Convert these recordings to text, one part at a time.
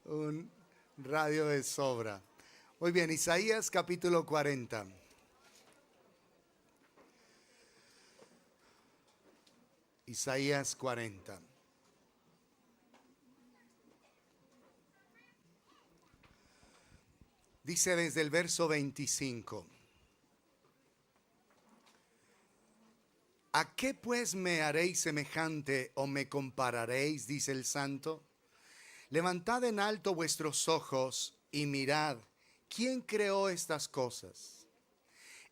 Un radio de sobra. Muy bien, Isaías capítulo 40. Isaías 40. Dice desde el verso 25. ¿A qué pues me haréis semejante o me compararéis? Dice el Santo. Levantad en alto vuestros ojos y mirad, ¿quién creó estas cosas?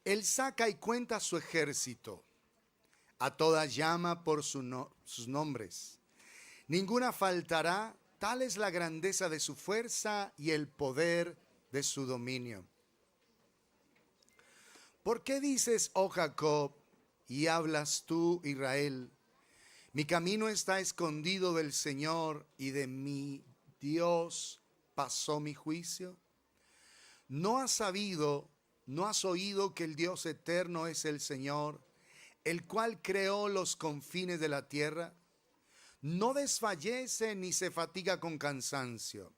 Él saca y cuenta su ejército, a todas llama por sus nombres. Ninguna faltará, tal es la grandeza de su fuerza y el poder de su dominio. ¿Por qué dices, oh Jacob, y hablas tú, Israel? Mi camino está escondido del Señor y de mi Dios pasó mi juicio. ¿No has sabido, no has oído que el Dios eterno es el Señor, el cual creó los confines de la tierra? No desfallece ni se fatiga con cansancio,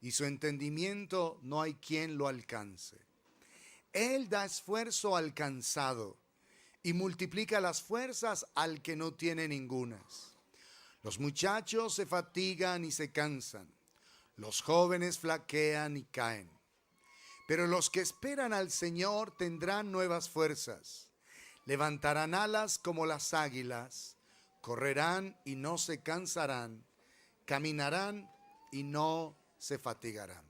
y su entendimiento no hay quien lo alcance. Él da esfuerzo al cansado y multiplica las fuerzas al que no tiene ningunas. Los muchachos se fatigan y se cansan, los jóvenes flaquean y caen. Pero los que esperan al Señor tendrán nuevas fuerzas, levantarán alas como las águilas, correrán y no se cansarán, caminarán y no se fatigarán.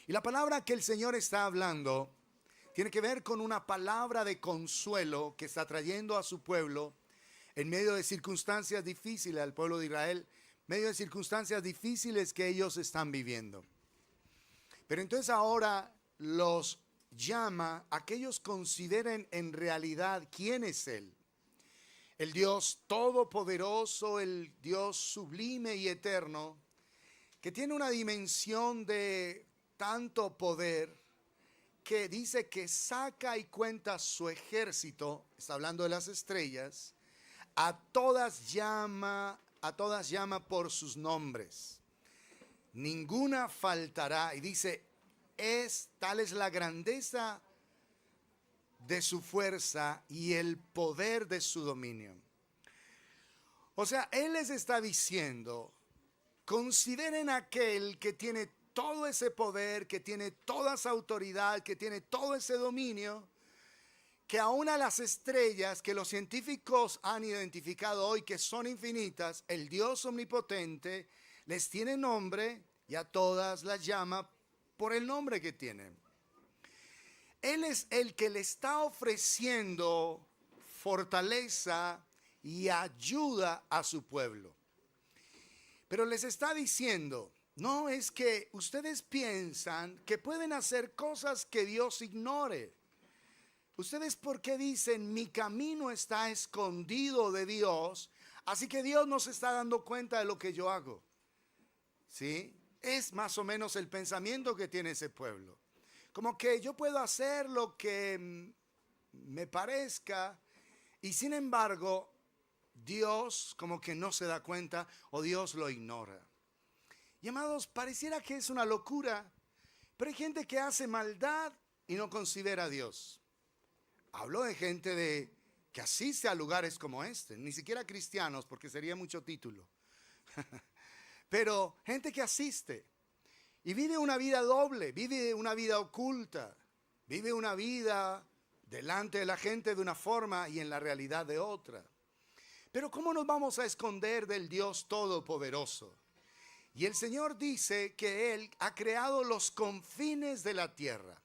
Y la palabra que el Señor está hablando tiene que ver con una palabra de consuelo que está trayendo a su pueblo en medio de circunstancias difíciles, al pueblo de Israel, en medio de circunstancias difíciles que ellos están viviendo. Pero entonces ahora los llama a que ellos consideren en realidad quién es Él. El Dios todopoderoso, el Dios sublime y eterno, que tiene una dimensión de tanto poder, que dice que saca y cuenta su ejército, está hablando de las estrellas, a todas llama por sus nombres. Ninguna faltará, y dice, tal es la grandeza de su fuerza y el poder de su dominio. O sea, Él les está diciendo, consideren aquel que tiene todo ese poder, que tiene toda esa autoridad, que tiene todo ese dominio, que aún a las estrellas que los científicos han identificado hoy que son infinitas, el Dios omnipotente les tiene nombre y a todas las llama por el nombre que tienen. Él es el que le está ofreciendo fortaleza y ayuda a su pueblo. Pero les está diciendo, no es que ustedes piensan que pueden hacer cosas que Dios ignore. Ustedes, ¿por qué dicen mi camino está escondido de Dios? Así que Dios no se está dando cuenta de lo que yo hago. ¿Sí? Es más o menos el pensamiento que tiene ese pueblo. Como que yo puedo hacer lo que me parezca y sin embargo Dios como que no se da cuenta o Dios lo ignora. Y amados, pareciera que es una locura, pero hay gente que hace maldad y no considera a Dios. Hablo de gente que asiste a lugares como este, ni siquiera cristianos porque sería mucho título. Pero gente que asiste y vive una vida doble, vive una vida oculta, vive una vida delante de la gente de una forma y en la realidad de otra. Pero ¿cómo nos vamos a esconder del Dios Todopoderoso? Y el Señor dice que Él ha creado los confines de la tierra.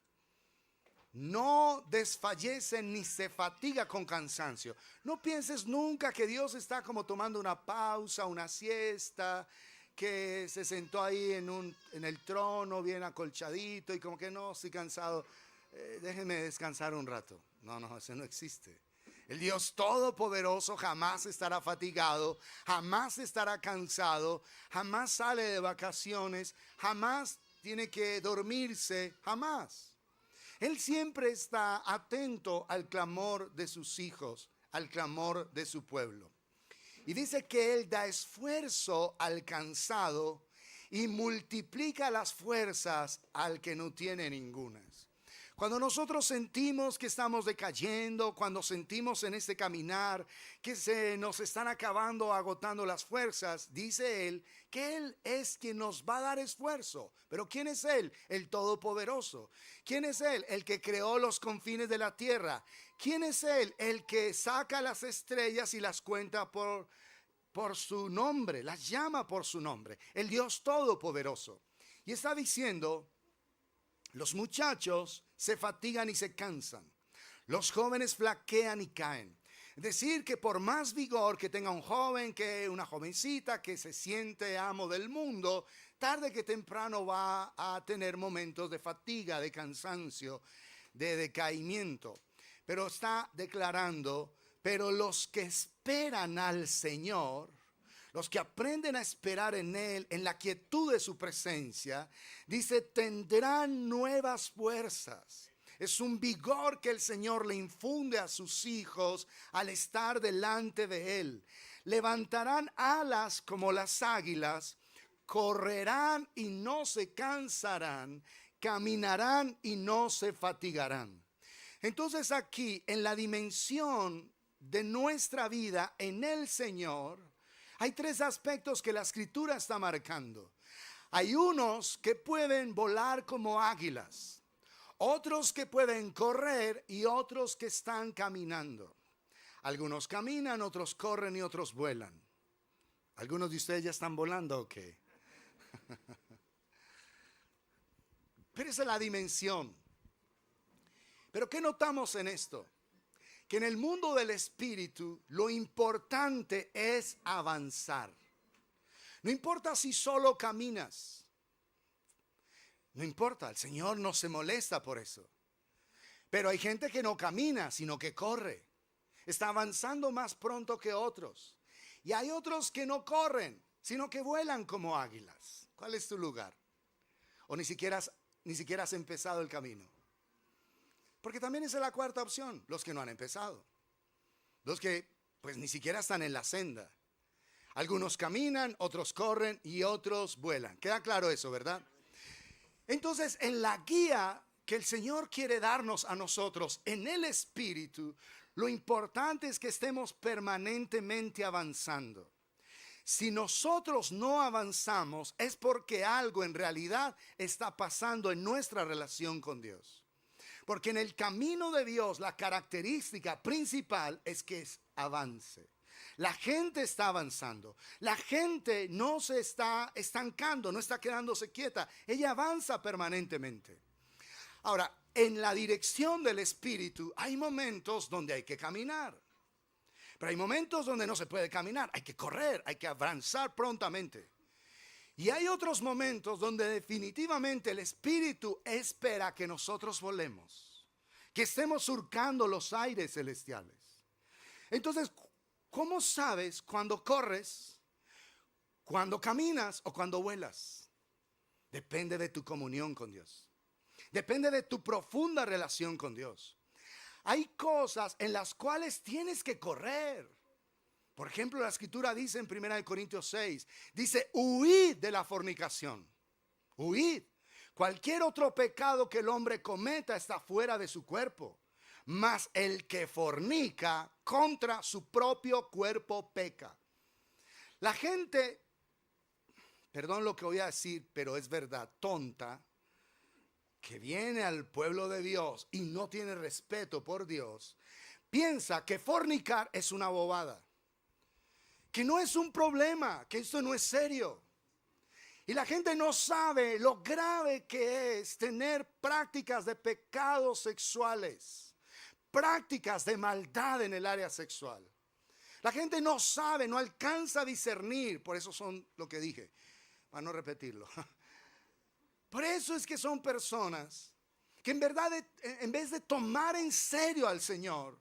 No desfallece ni se fatiga con cansancio. No pienses nunca que Dios está como tomando una pausa, una siesta, que se sentó ahí en el trono bien acolchadito y como que no, estoy cansado, déjenme descansar un rato. No, eso no existe. El Dios Todopoderoso jamás estará fatigado, jamás estará cansado, jamás sale de vacaciones, jamás tiene que dormirse, jamás. Él siempre está atento al clamor de sus hijos, al clamor de su pueblo. Y dice que Él da esfuerzo al cansado y multiplica las fuerzas al que no tiene ningunas. Cuando nosotros sentimos que estamos decayendo, cuando sentimos en este caminar que se nos están acabando, agotando las fuerzas, dice Él que Él es quien nos va a dar esfuerzo. Pero ¿quién es Él? El Todopoderoso. ¿Quién es Él? El que creó los confines de la tierra. ¿Quién es Él? El que saca las estrellas y las cuenta por su nombre, las llama por su nombre. El Dios Todopoderoso. Y está diciendo: los muchachos se fatigan y se cansan. Los jóvenes flaquean y caen. Es decir, que por más vigor que tenga un joven, que una jovencita que se siente amo del mundo, tarde que temprano va a tener momentos de fatiga, de cansancio, de decaimiento. Pero está declarando: pero los que esperan al Señor, los que aprenden a esperar en Él, en la quietud de su presencia, dice, tendrán nuevas fuerzas. Es un vigor que el Señor le infunde a sus hijos al estar delante de Él. Levantarán alas como las águilas, correrán y no se cansarán, caminarán y no se fatigarán. Entonces aquí, en la dimensión de nuestra vida en el Señor, hay tres aspectos que la Escritura está marcando. Hay unos que pueden volar como águilas, otros que pueden correr y otros que están caminando. Algunos caminan, otros corren y otros vuelan. ¿Algunos de ustedes ya están volando o qué? Pero esa es la dimensión. Pero ¿qué notamos en esto? Que en el mundo del espíritu lo importante es avanzar. No importa si solo caminas. No importa, el Señor no se molesta por eso. Pero hay gente que no camina, sino que corre. Está avanzando más pronto que otros. Y hay otros que no corren, sino que vuelan como águilas. ¿Cuál es tu lugar? O ni siquiera has empezado el camino. Porque también esa es la cuarta opción, los que no han empezado. Los que pues ni siquiera están en la senda. Algunos caminan, otros corren y otros vuelan. ¿Queda claro eso, verdad? Entonces, en la guía que el Señor quiere darnos a nosotros en el Espíritu, lo importante es que estemos permanentemente avanzando. Si nosotros no avanzamos, es porque algo en realidad está pasando en nuestra relación con Dios. Porque en el camino de Dios la característica principal es que es avance. La gente está avanzando. La gente no se está estancando, no está quedándose quieta. Ella avanza permanentemente. Ahora, en la dirección del Espíritu hay momentos donde hay que caminar. Pero hay momentos donde no se puede caminar. Hay que correr, hay que avanzar prontamente. Y hay otros momentos donde definitivamente el Espíritu espera que nosotros volemos, que estemos surcando los aires celestiales. Entonces, ¿cómo sabes cuando corres, cuando caminas o cuando vuelas? Depende de tu comunión con Dios. Depende de tu profunda relación con Dios. Hay cosas en las cuales tienes que correr. Por ejemplo, la Escritura dice en 1 Corintios 6, dice, huid de la fornicación. Huid. Cualquier otro pecado que el hombre cometa está fuera de su cuerpo. Mas el que fornica contra su propio cuerpo peca. La gente, perdón lo que voy a decir, pero es verdad, tonta, que viene al pueblo de Dios y no tiene respeto por Dios, piensa que fornicar es una bobada. Que no es un problema, que esto no es serio. Y la gente no sabe lo grave que es tener prácticas de pecados sexuales, prácticas de maldad en el área sexual. La gente no sabe, no alcanza a discernir, por eso son lo que dije, para no repetirlo. Por eso es que son personas que en verdad, en vez de tomar en serio al Señor,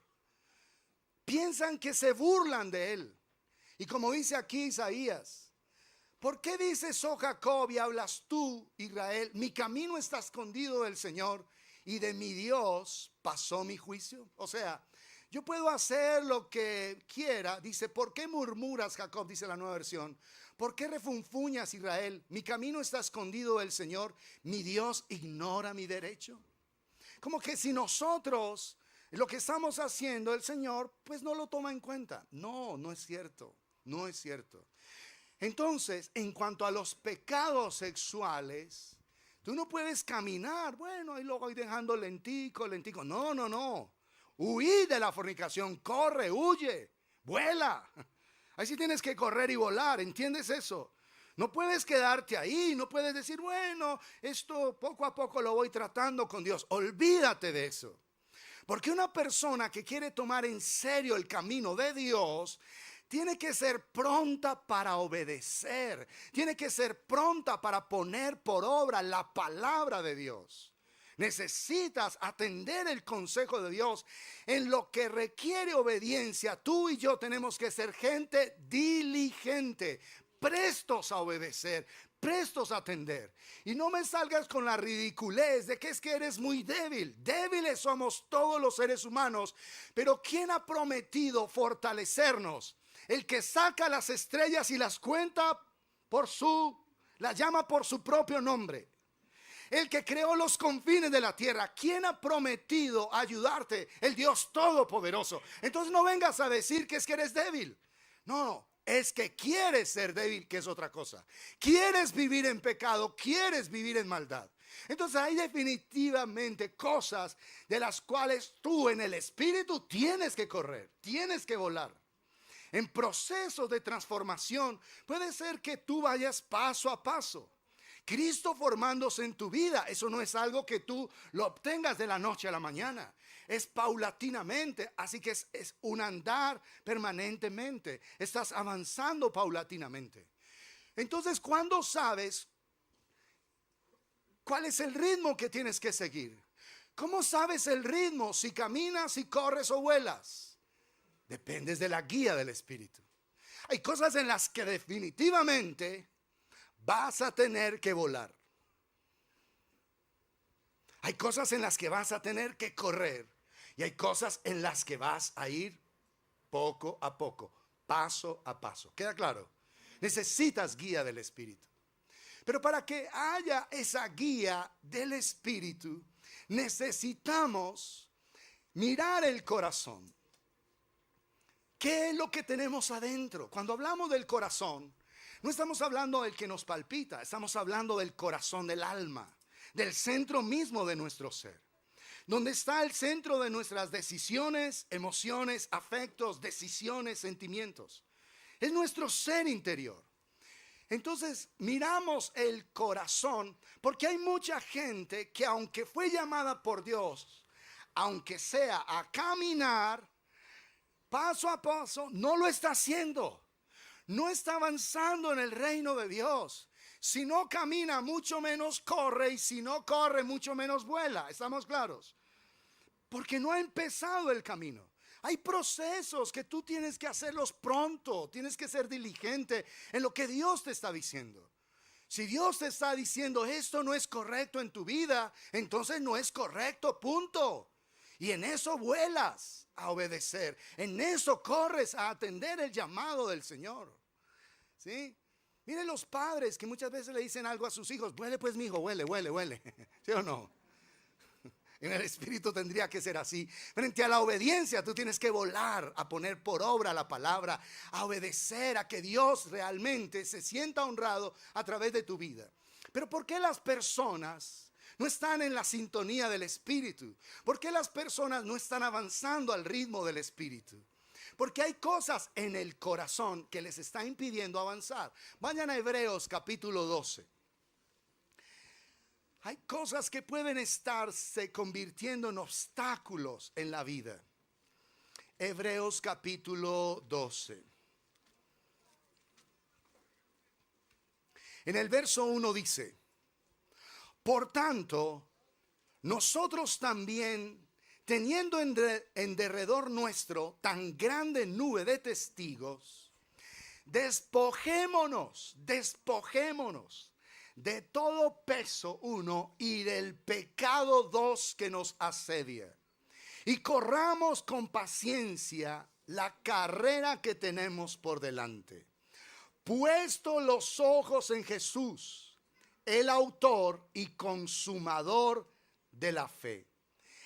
piensan que se burlan de él. Y como dice aquí Isaías, ¿por qué dices, oh Jacob, y hablas tú, Israel? Mi camino está escondido del Señor, y de mi Dios pasó mi juicio. O sea, yo puedo hacer lo que quiera. Dice, ¿por qué murmuras, Jacob? Dice la Nueva Versión. ¿Por qué refunfuñas, Israel? Mi camino está escondido del Señor, mi Dios ignora mi derecho. Como que si nosotros lo que estamos haciendo, el Señor pues no lo toma en cuenta. No, no es cierto, no es cierto. Entonces, en cuanto a los pecados sexuales, tú no puedes caminar, bueno, ahí lo voy dejando lentico, lentico. No, no, no. Huí de la fornicación, corre, huye, vuela. Ahí sí tienes que correr y volar, ¿entiendes eso? No puedes quedarte ahí, no puedes decir, bueno, esto poco a poco lo voy tratando con Dios. Olvídate de eso. Porque una persona que quiere tomar en serio el camino de Dios tiene que ser pronta para obedecer, tiene que ser pronta para poner por obra la palabra de Dios. Necesitas atender el consejo de Dios en lo que requiere obediencia. Tú y yo tenemos que ser gente diligente, prestos a obedecer, prestos a atender. Y no me salgas con la ridiculez de que es que eres muy débil. Débiles somos todos los seres humanos, pero ¿quién ha prometido fortalecernos? El que saca las estrellas y las cuenta las llama por su propio nombre. El que creó los confines de la tierra. ¿Quién ha prometido ayudarte? El Dios Todopoderoso. Entonces no vengas a decir que es que eres débil. No, es que quieres ser débil, que es otra cosa. Quieres vivir en pecado, quieres vivir en maldad. Entonces hay definitivamente cosas de las cuales tú en el espíritu tienes que correr, tienes que volar. En procesos de transformación puede ser que tú vayas paso a paso. Cristo formándose en tu vida, eso no es algo que tú lo obtengas de la noche a la mañana. Es paulatinamente, así que es un andar permanentemente. Estás avanzando paulatinamente. Entonces, ¿cuándo sabes cuál es el ritmo que tienes que seguir? ¿Cómo sabes el ritmo? Si caminas, si corres o vuelas. Dependes de la guía del Espíritu. Hay cosas en las que definitivamente vas a tener que volar. Hay cosas en las que vas a tener que correr. Y hay cosas en las que vas a ir poco a poco, paso a paso. ¿Queda claro? Necesitas guía del Espíritu. Pero para que haya esa guía del Espíritu, necesitamos mirar el corazón. ¿Qué es lo que tenemos adentro? Cuando hablamos del corazón, no estamos hablando del que nos palpita, estamos hablando del corazón del alma, del centro mismo de nuestro ser. Donde está el centro de nuestras decisiones, emociones, afectos, decisiones, sentimientos. Es nuestro ser interior. Entonces miramos el corazón porque hay mucha gente que aunque fue llamada por Dios, aunque sea a caminar paso a paso, no lo está haciendo. No está avanzando en el reino de Dios. Si no camina, mucho menos corre. Y si no corre, mucho menos vuela. ¿Estamos claros? Porque no ha empezado el camino. Hay procesos que tú tienes que hacerlos pronto. Tienes que ser diligente en lo que Dios te está diciendo. Si Dios te está diciendo esto no es correcto en tu vida, entonces no es correcto, punto. Y en eso vuelas a obedecer. En eso corres a atender el llamado del Señor. ¿Sí? Miren los padres que muchas veces le dicen algo a sus hijos. Huele pues mi hijo, huele, huele, huele. ¿Sí o no? En el espíritu tendría que ser así. Frente a la obediencia tú tienes que volar a poner por obra la palabra. A obedecer, a que Dios realmente se sienta honrado a través de tu vida. Pero ¿por qué las personas no están en la sintonía del Espíritu? ¿Por qué las personas no están avanzando al ritmo del Espíritu? Porque hay cosas en el corazón que les está impidiendo avanzar. Vayan a Hebreos capítulo 12. Hay cosas que pueden estarse convirtiendo en obstáculos en la vida. Hebreos capítulo 12. En el verso 1 dice: por tanto, nosotros también, teniendo en derredor nuestro tan grande nube de testigos, despojémonos de todo peso, uno, y del pecado, dos, que nos asedia. Y corramos con paciencia la carrera que tenemos por delante. Puesto los ojos en Jesús, el autor y consumador de la fe,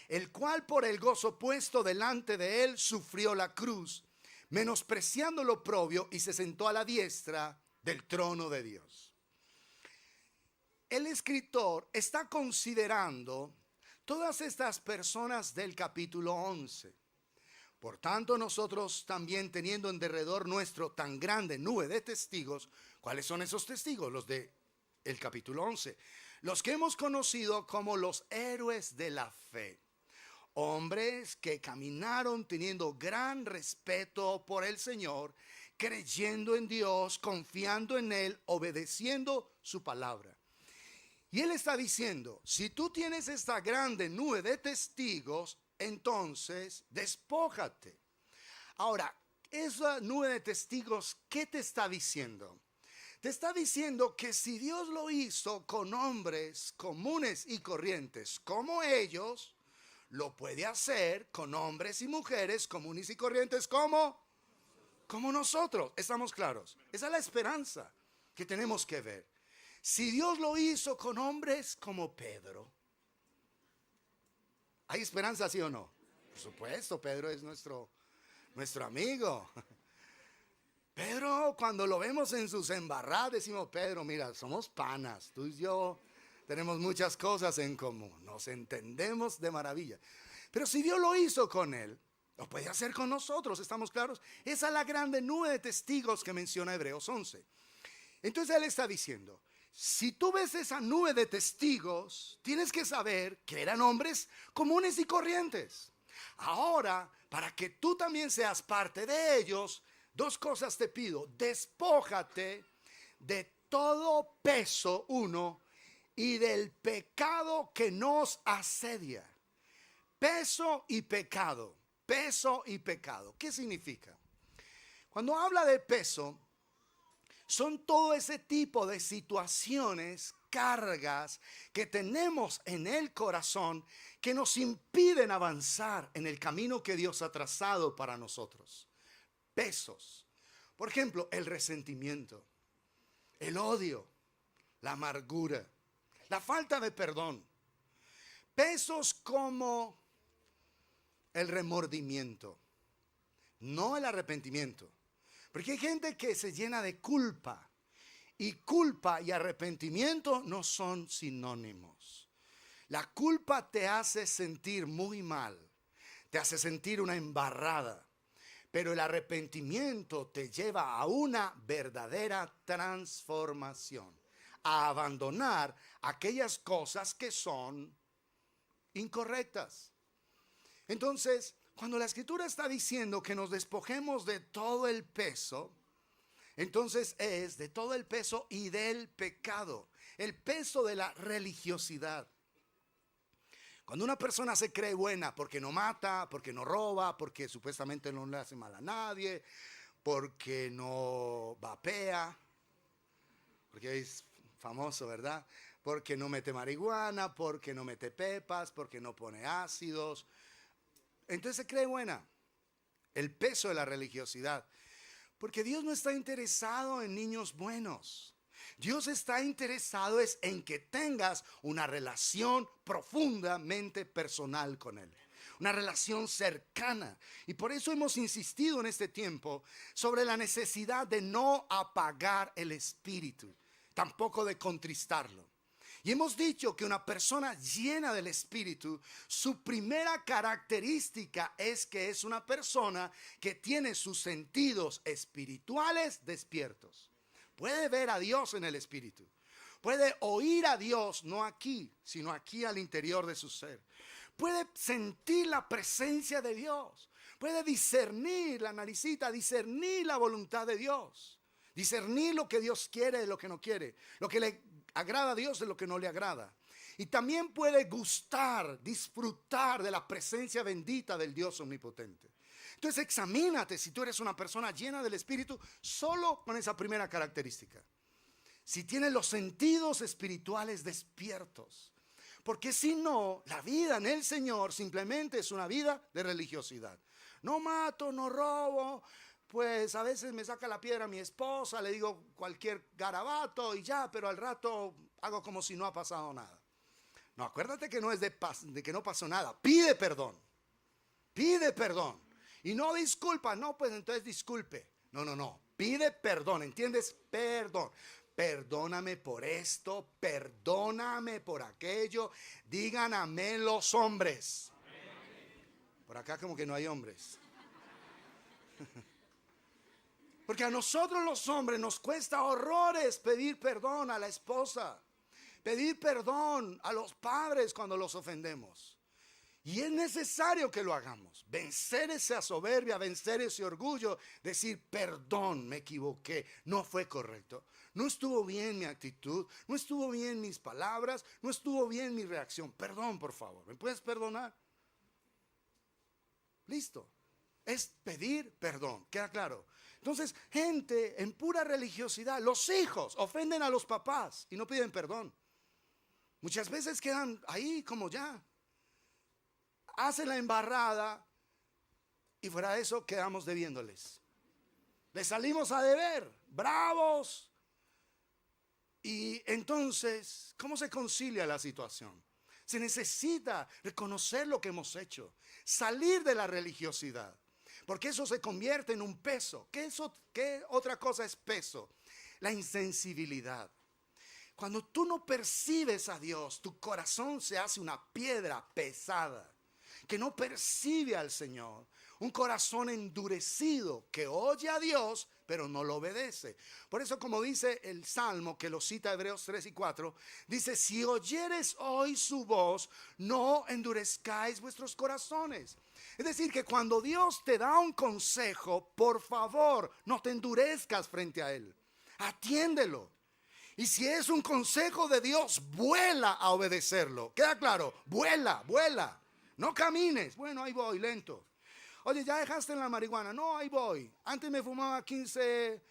el cual por el gozo puesto delante de él sufrió la cruz, menospreciando lo oprobio, y se sentó a la diestra del trono de Dios. El escritor está considerando todas estas personas del capítulo 11. Por tanto, nosotros también, teniendo en derredor nuestro tan grande nube de testigos, ¿cuáles son esos testigos? Los de el capítulo 11. Los que hemos conocido como los héroes de la fe. Hombres que caminaron teniendo gran respeto por el Señor, creyendo en Dios, confiando en Él, obedeciendo su palabra. Y Él está diciendo, si tú tienes esta grande nube de testigos, entonces despójate. Ahora, esa nube de testigos, ¿qué te está diciendo? Te está diciendo que si Dios lo hizo con hombres comunes y corrientes como ellos, lo puede hacer con hombres y mujeres comunes y corrientes como nosotros. ¿Estamos claros? Esa es la esperanza que tenemos que ver. Si Dios lo hizo con hombres como Pedro, ¿hay esperanza, sí o no? Por supuesto, Pedro es nuestro amigo. Pedro, cuando lo vemos en sus embarradas, decimos, Pedro, mira, somos panas, tú y yo tenemos muchas cosas en común, nos entendemos de maravilla. Pero si Dios lo hizo con él, lo puede hacer con nosotros, ¿estamos claros? Esa es la grande nube de testigos que menciona Hebreos 11. Entonces él está diciendo, si tú ves esa nube de testigos, tienes que saber que eran hombres comunes y corrientes. Ahora, para que tú también seas parte de ellos, dos cosas te pido. Despójate de todo peso, uno, y del pecado que nos asedia. Peso y pecado. Peso y pecado. ¿Qué significa? Cuando habla de peso, son todo ese tipo de situaciones, cargas que tenemos en el corazón que nos impiden avanzar en el camino que Dios ha trazado para nosotros. Pesos. Por ejemplo, el resentimiento, el odio, la amargura, la falta de perdón. Pesos como el remordimiento, no el arrepentimiento. Porque hay gente que se llena de culpa, y culpa y arrepentimiento no son sinónimos. La culpa te hace sentir muy mal, te hace sentir una embarrada, pero el arrepentimiento te lleva a una verdadera transformación, a abandonar aquellas cosas que son incorrectas. Entonces, cuando la Escritura está diciendo que nos despojemos de todo el peso, entonces es de todo el peso y del pecado, el peso de la religiosidad. Cuando una persona se cree buena porque no mata, porque no roba, porque supuestamente no le hace mal a nadie, porque no vapea, porque es famoso, ¿verdad? Porque no mete marihuana, porque no mete pepas, porque no pone ácidos. Entonces se cree buena. El peso de la religiosidad. Porque Dios no está interesado en niños buenos. Dios está interesado es en que tengas una relación profundamente personal con Él. Una relación cercana. Y por eso hemos insistido en este tiempo sobre la necesidad de no apagar el espíritu, tampoco de contristarlo. Y hemos dicho que una persona llena del Espíritu, su primera característica es que es una persona que tiene sus sentidos espirituales despiertos. Puede ver a Dios en el Espíritu. Puede oír a Dios, no aquí, sino aquí al interior de su ser. Puede sentir la presencia de Dios. Puede discernir la naricita, discernir la voluntad de Dios. Discernir lo que Dios quiere de lo que no quiere. Lo que le agrada a Dios de lo que no le agrada. Y también puede gustar, disfrutar de la presencia bendita del Dios omnipotente. Entonces examínate si tú eres una persona llena del Espíritu solo con esa primera característica. Si tienes los sentidos espirituales despiertos. Porque si no, la vida en el Señor simplemente es una vida de religiosidad. No mato, no robo. Pues a veces me saca la piedra mi esposa, le digo cualquier garabato y ya, pero al rato hago como si no ha pasado nada. No, acuérdate que no es de que no pasó nada. Pide perdón. Pide perdón. Y no disculpa, no, pues entonces disculpe. No. Pide perdón, ¿entiendes? Perdón. Perdóname por esto, perdóname por aquello. Digan amén los hombres. Por acá como que no hay hombres. Porque a nosotros los hombres nos cuesta horrores pedir perdón a la esposa, pedir perdón a los padres cuando los ofendemos. Y es necesario que lo hagamos, vencer esa soberbia, vencer ese orgullo, decir perdón, me equivoqué, no fue correcto, no estuvo bien mi actitud, no estuvo bien mis palabras, no estuvo bien mi reacción, perdón por favor, ¿me puedes perdonar? Listo, es pedir perdón, ¿queda claro? Entonces, gente en pura religiosidad, los hijos ofenden a los papás y no piden perdón. Muchas veces quedan ahí como ya. Hacen la embarrada y fuera de eso quedamos debiéndoles. Les salimos a deber, bravos. Y entonces, ¿cómo se concilia la situación? Se necesita reconocer lo que hemos hecho, salir de la religiosidad. Porque eso se convierte en un peso. ¿Qué otra cosa es peso? La insensibilidad. Cuando tú no percibes a Dios, tu corazón se hace una piedra pesada, que no percibe al Señor. Un corazón endurecido que oye a Dios, pero no lo obedece. Por eso, como dice el Salmo, que lo cita Hebreos 3 y 4, dice, si oyeres hoy su voz, no endurezcáis vuestros corazones. Es decir, que cuando Dios te da un consejo, por favor, no te endurezcas frente a él. Atiéndelo. Y si es un consejo de Dios, vuela a obedecerlo. ¿Queda claro? Vuela. No camines. Bueno, ahí voy, lento. Oye, ¿ya dejaste la marihuana? No, ahí voy. Antes me fumaba 15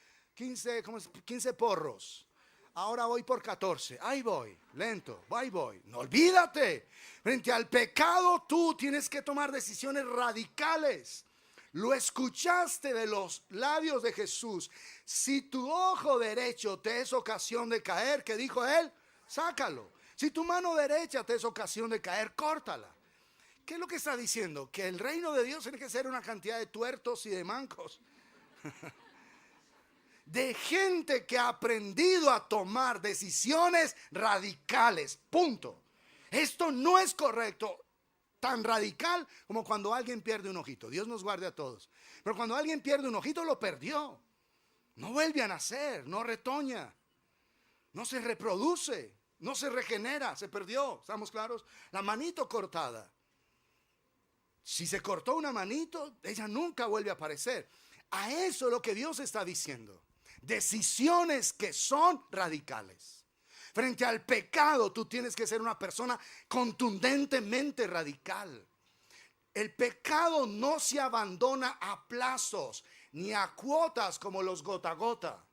porros. Ahora voy por 14. Ahí voy, lento, ahí voy. No olvídate. Frente al pecado tú tienes que tomar decisiones radicales. Lo escuchaste de los labios de Jesús. Si tu ojo derecho te es ocasión de caer, ¿qué dijo él? Sácalo. Si tu mano derecha te es ocasión de caer, córtala. ¿Qué es lo que está diciendo? Que el reino de Dios tiene que ser una cantidad de tuertos y de mancos. De gente que ha aprendido a tomar decisiones radicales. Punto. Esto no es correcto. Tan radical como cuando alguien pierde un ojito. Dios nos guarde a todos. Pero cuando alguien pierde un ojito, lo perdió. No vuelve a nacer, no retoña, no se reproduce, no se regenera, se perdió. ¿Estamos claros? La manito cortada. Si se cortó una manito, ella nunca vuelve a aparecer. A eso es lo que Dios está diciendo. Decisiones que son radicales. Frente al pecado, tú tienes que ser una persona contundentemente radical. El pecado no se abandona a plazos ni a cuotas como los gota a gota.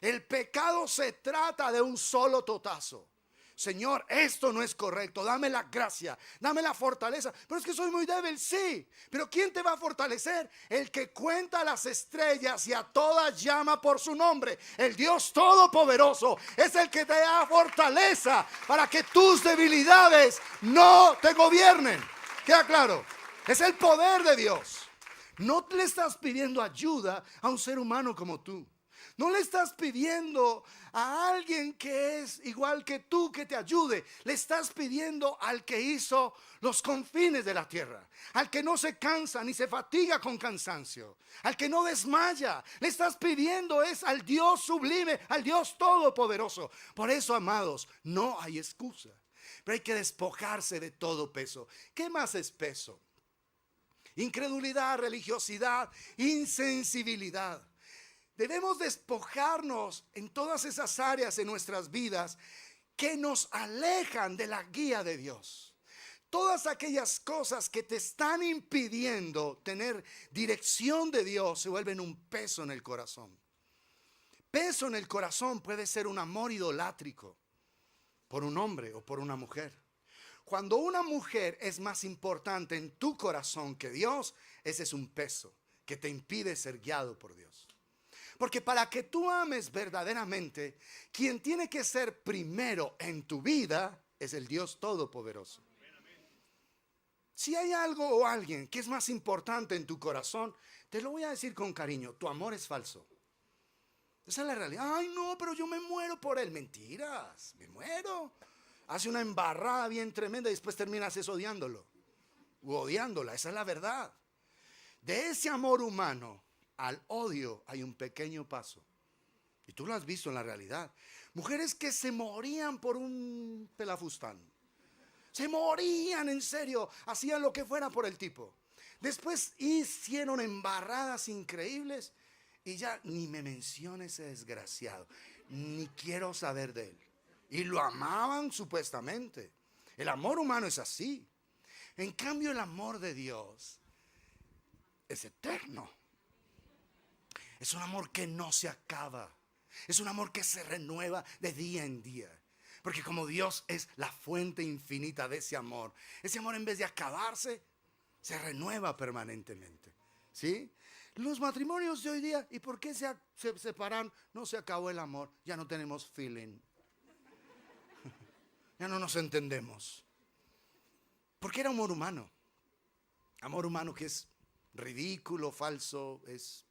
El pecado se trata de un solo totazo. Señor, esto no es correcto, dame la gracia, dame la fortaleza. Pero es que soy muy débil, sí. Pero ¿quién te va a fortalecer? El que cuenta las estrellas y a todas llama por su nombre. El Dios Todopoderoso es el que te da fortaleza para que tus debilidades no te gobiernen. ¿Queda claro? Es el poder de Dios. No le estás pidiendo ayuda a un ser humano como tú. No le estás pidiendo a alguien que es igual que tú que te ayude. Le estás pidiendo al que hizo los confines de la tierra. Al que no se cansa ni se fatiga con cansancio. Al que no desmaya. Le estás pidiendo es al Dios sublime, al Dios todopoderoso. Por eso, amados, no hay excusa. Pero hay que despojarse de todo peso. ¿Qué más es peso? Incredulidad, religiosidad, insensibilidad. Debemos despojarnos en todas esas áreas en nuestras vidas que nos alejan de la guía de Dios. Todas aquellas cosas que te están impidiendo tener dirección de Dios se vuelven un peso en el corazón. Peso en el corazón puede ser un amor idolátrico por un hombre o por una mujer. Cuando una mujer es más importante en tu corazón que Dios, ese es un peso que te impide ser guiado por Dios. Porque para que tú ames verdaderamente, quien tiene que ser primero en tu vida es el Dios Todopoderoso. Si hay algo o alguien que es más importante en tu corazón, te lo voy a decir con cariño, tu amor es falso. Esa es la realidad. Ay, no, pero yo me muero por él. Mentiras, me muero. Hace una embarrada bien tremenda y después terminas odiándolo o odiándola. Esa es la verdad. De ese amor humano al odio hay un pequeño paso. Y tú lo has visto en la realidad. Mujeres que se morían por un pelafustán. Se morían, en serio. Hacían lo que fuera por el tipo. Después hicieron embarradas increíbles. Y ya ni me mencione ese desgraciado. Ni quiero saber de él. Y lo amaban supuestamente. El amor humano es así. En cambio, el amor de Dios es eterno. Es un amor que no se acaba. Es un amor que se renueva de día en día. Porque como Dios es la fuente infinita de ese amor en vez de acabarse, se renueva permanentemente. ¿Sí? Los matrimonios de hoy día, ¿y por qué se separan? No se acabó el amor, ya no tenemos feeling. Ya no nos entendemos. Porque era amor humano. Amor humano que es ridículo, falso, es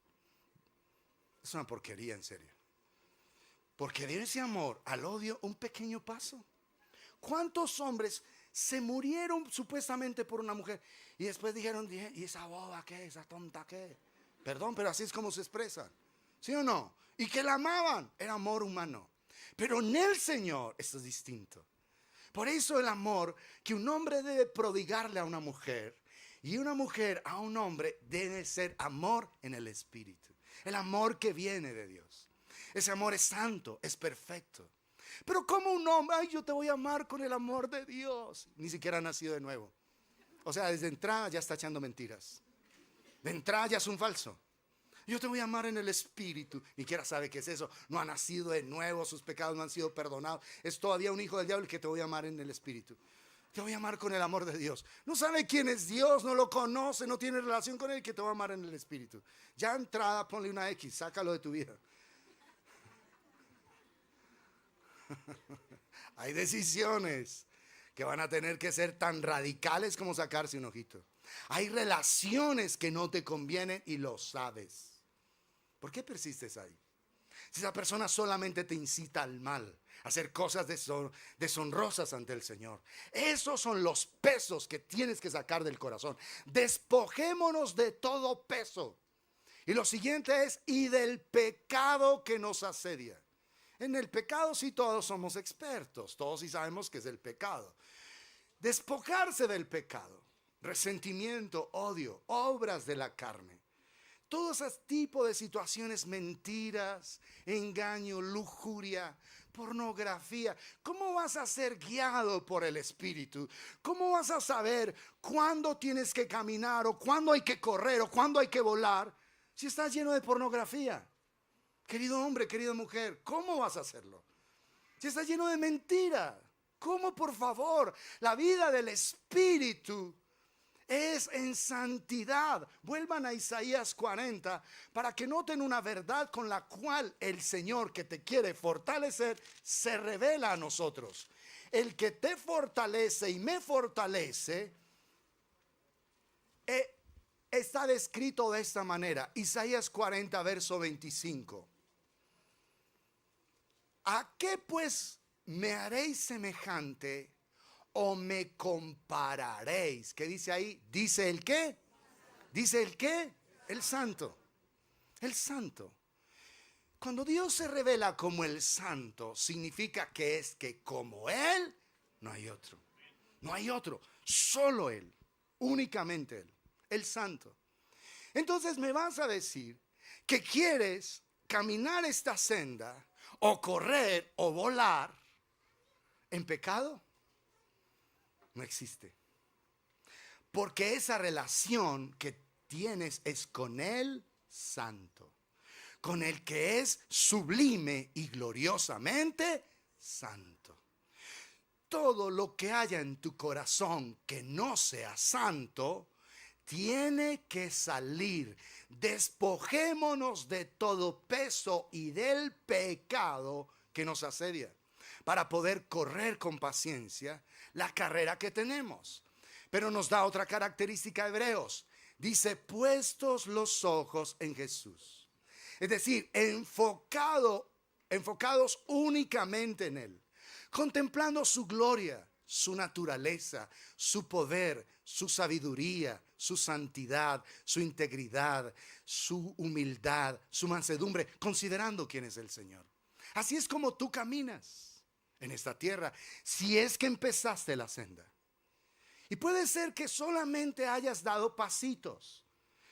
una porquería, en serio. Porque de ese amor al odio, un pequeño paso. ¿Cuántos hombres se murieron supuestamente por una mujer y después dijeron, ¿y esa boba qué? ¿Esa tonta qué? Perdón, pero así es como se expresan. ¿Sí o no? Y que la amaban, era amor humano. Pero en el Señor esto es distinto. Por eso el amor que un hombre debe prodigarle a una mujer y una mujer a un hombre debe ser amor en el Espíritu. El amor que viene de Dios. Ese amor es santo, es perfecto. Pero como un hombre, ay, yo te voy a amar con el amor de Dios. Ni siquiera ha nacido de nuevo. O sea, desde entrada ya está echando mentiras. De entrada ya es un falso. Yo te voy a amar en el Espíritu. Ni siquiera sabe qué es eso. No ha nacido de nuevo, sus pecados no han sido perdonados. Es todavía un hijo del diablo que te voy a amar en el Espíritu. Te voy a amar con el amor de Dios. No sabe quién es Dios, no lo conoce, no tiene relación con él, que te va a amar en el Espíritu. Ya entrada, ponle una X, sácalo de tu vida. Hay decisiones que van a tener que ser tan radicales como sacarse un ojito. Hay relaciones que no te convienen y lo sabes. ¿Por qué persistes ahí? Si esa persona solamente te incita al mal, a hacer cosas deshonrosas ante el Señor. Esos son los pesos que tienes que sacar del corazón. Despojémonos de todo peso. Y lo siguiente es, y del pecado que nos asedia. En el pecado sí todos somos expertos, todos sí sabemos qué es el pecado. Despojarse del pecado, resentimiento, odio, obras de la carne. Todo ese tipo de situaciones, mentiras, engaño, lujuria, pornografía. ¿Cómo vas a ser guiado por el Espíritu? ¿Cómo vas a saber cuándo tienes que caminar o cuándo hay que correr o cuándo hay que volar si estás lleno de pornografía? Querido hombre, querida mujer, ¿cómo vas a hacerlo? Si estás lleno de mentira, ¿cómo, por favor? La vida del Espíritu es en santidad. Vuelvan a Isaías 40 para que noten una verdad con la cual el Señor que te quiere fortalecer se revela a nosotros. El que te fortalece y me fortalece está descrito de esta manera. Isaías 40, verso 25. ¿A qué pues me haréis semejante o me compararéis? ¿Qué dice ahí? ¿Dice el qué? ¿Dice el qué? El santo. El santo. Cuando Dios se revela como el santo, significa que es que como Él, no hay otro. No hay otro. Solo Él. Únicamente Él. El santo. Entonces me vas a decir que quieres caminar esta senda o correr o volar en pecado no existe. Porque esa relación que tienes es con el Santo, con el que es sublime y gloriosamente santo. Todo lo que haya en tu corazón que no sea santo tiene que salir. Despojémonos de todo peso y del pecado que nos asedia, para poder correr con paciencia la carrera que tenemos. Pero nos da otra característica Hebreos. Dice, puestos los ojos en Jesús. Es decir, enfocados únicamente en Él, contemplando su gloria, su naturaleza, su poder, su sabiduría, su santidad, su integridad, su humildad, su mansedumbre, considerando quién es el Señor. Así es como tú caminas en esta tierra, si es que empezaste la senda. Y puede ser que solamente hayas dado pasitos.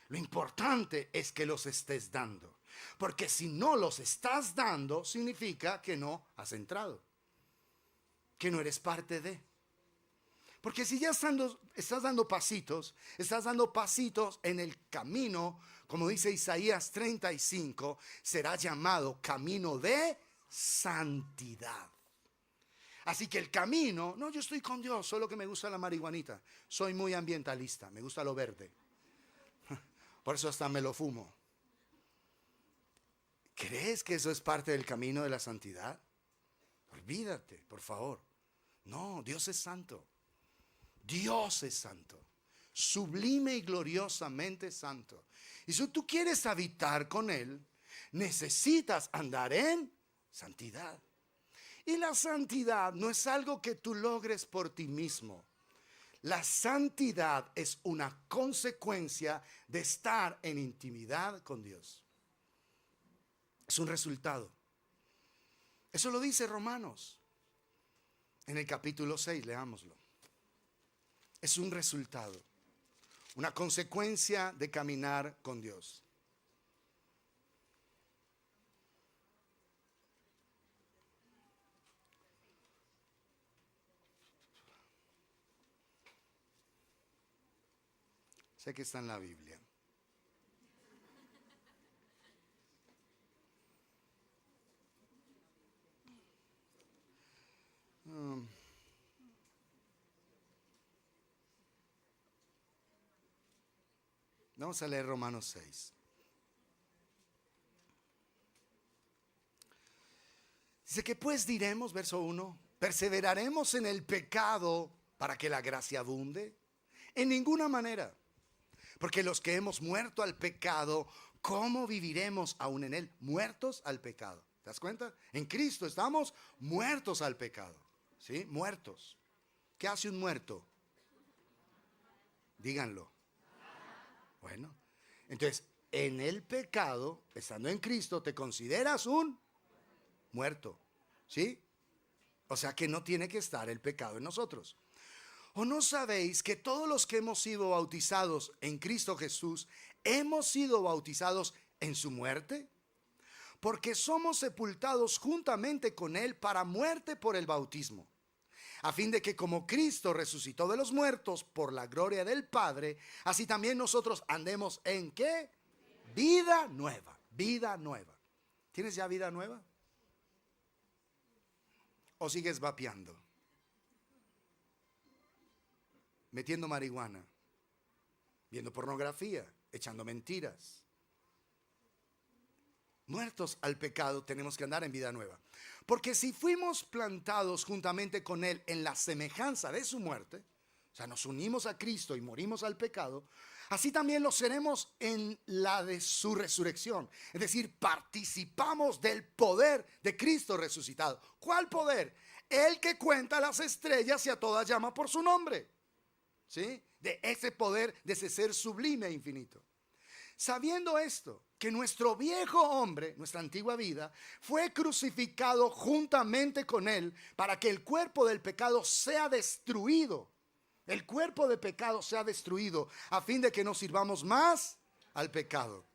Lo importante es que los estés dando, porque si no los estás dando, significa que no has entrado, que no eres parte de. Porque si ya estás dando pasitos en el camino, como dice Isaías 35, será llamado camino de santidad. Así que el camino, no, yo estoy con Dios, solo que me gusta la marihuanita. Soy muy ambientalista, me gusta lo verde. Por eso hasta me lo fumo. ¿Crees que eso es parte del camino de la santidad? Olvídate, por favor. No, Dios es santo. Dios es santo. Sublime y gloriosamente santo. Y si tú quieres habitar con Él, necesitas andar en santidad. Y la santidad no es algo que tú logres por ti mismo. La santidad es una consecuencia de estar en intimidad con Dios. Es un resultado. Eso lo dice Romanos. En el capítulo 6, leámoslo. Es un resultado, una consecuencia de caminar con Dios. Sé que está en la Biblia. Vamos a leer Romanos 6. Dice que pues diremos, verso 1, perseveraremos en el pecado para que la gracia abunde. En ninguna manera. Porque los que hemos muerto al pecado, ¿cómo viviremos aún en él? Muertos al pecado. ¿Te das cuenta? En Cristo estamos muertos al pecado. ¿Sí? Muertos. ¿Qué hace un muerto? Díganlo. Bueno, entonces, en el pecado, estando en Cristo, te consideras un muerto. ¿Sí? O sea que no tiene que estar el pecado en nosotros. ¿O no sabéis que todos los que hemos sido bautizados en Cristo Jesús, hemos sido bautizados en su muerte? Porque somos sepultados juntamente con Él para muerte por el bautismo, a fin de que como Cristo resucitó de los muertos por la gloria del Padre, así también nosotros andemos en ¿qué? Vida nueva, vida nueva. ¿Tienes ya vida nueva? ¿O sigues vapeando? Metiendo marihuana, viendo pornografía, echando mentiras. Muertos al pecado, tenemos que andar en vida nueva. Porque si fuimos plantados juntamente con Él en la semejanza de su muerte, o sea, nos unimos a Cristo y morimos al pecado, así también lo seremos en la de su resurrección. Es decir, participamos del poder de Cristo resucitado. ¿Cuál poder? El que cuenta las estrellas y a todas llama por su nombre. ¿Sí? De ese poder, de ese ser sublime e infinito. Sabiendo esto, que nuestro viejo hombre, nuestra antigua vida, fue crucificado juntamente con Él para que el cuerpo del pecado sea destruido. El cuerpo de pecado sea destruido a fin de que no sirvamos más al pecado.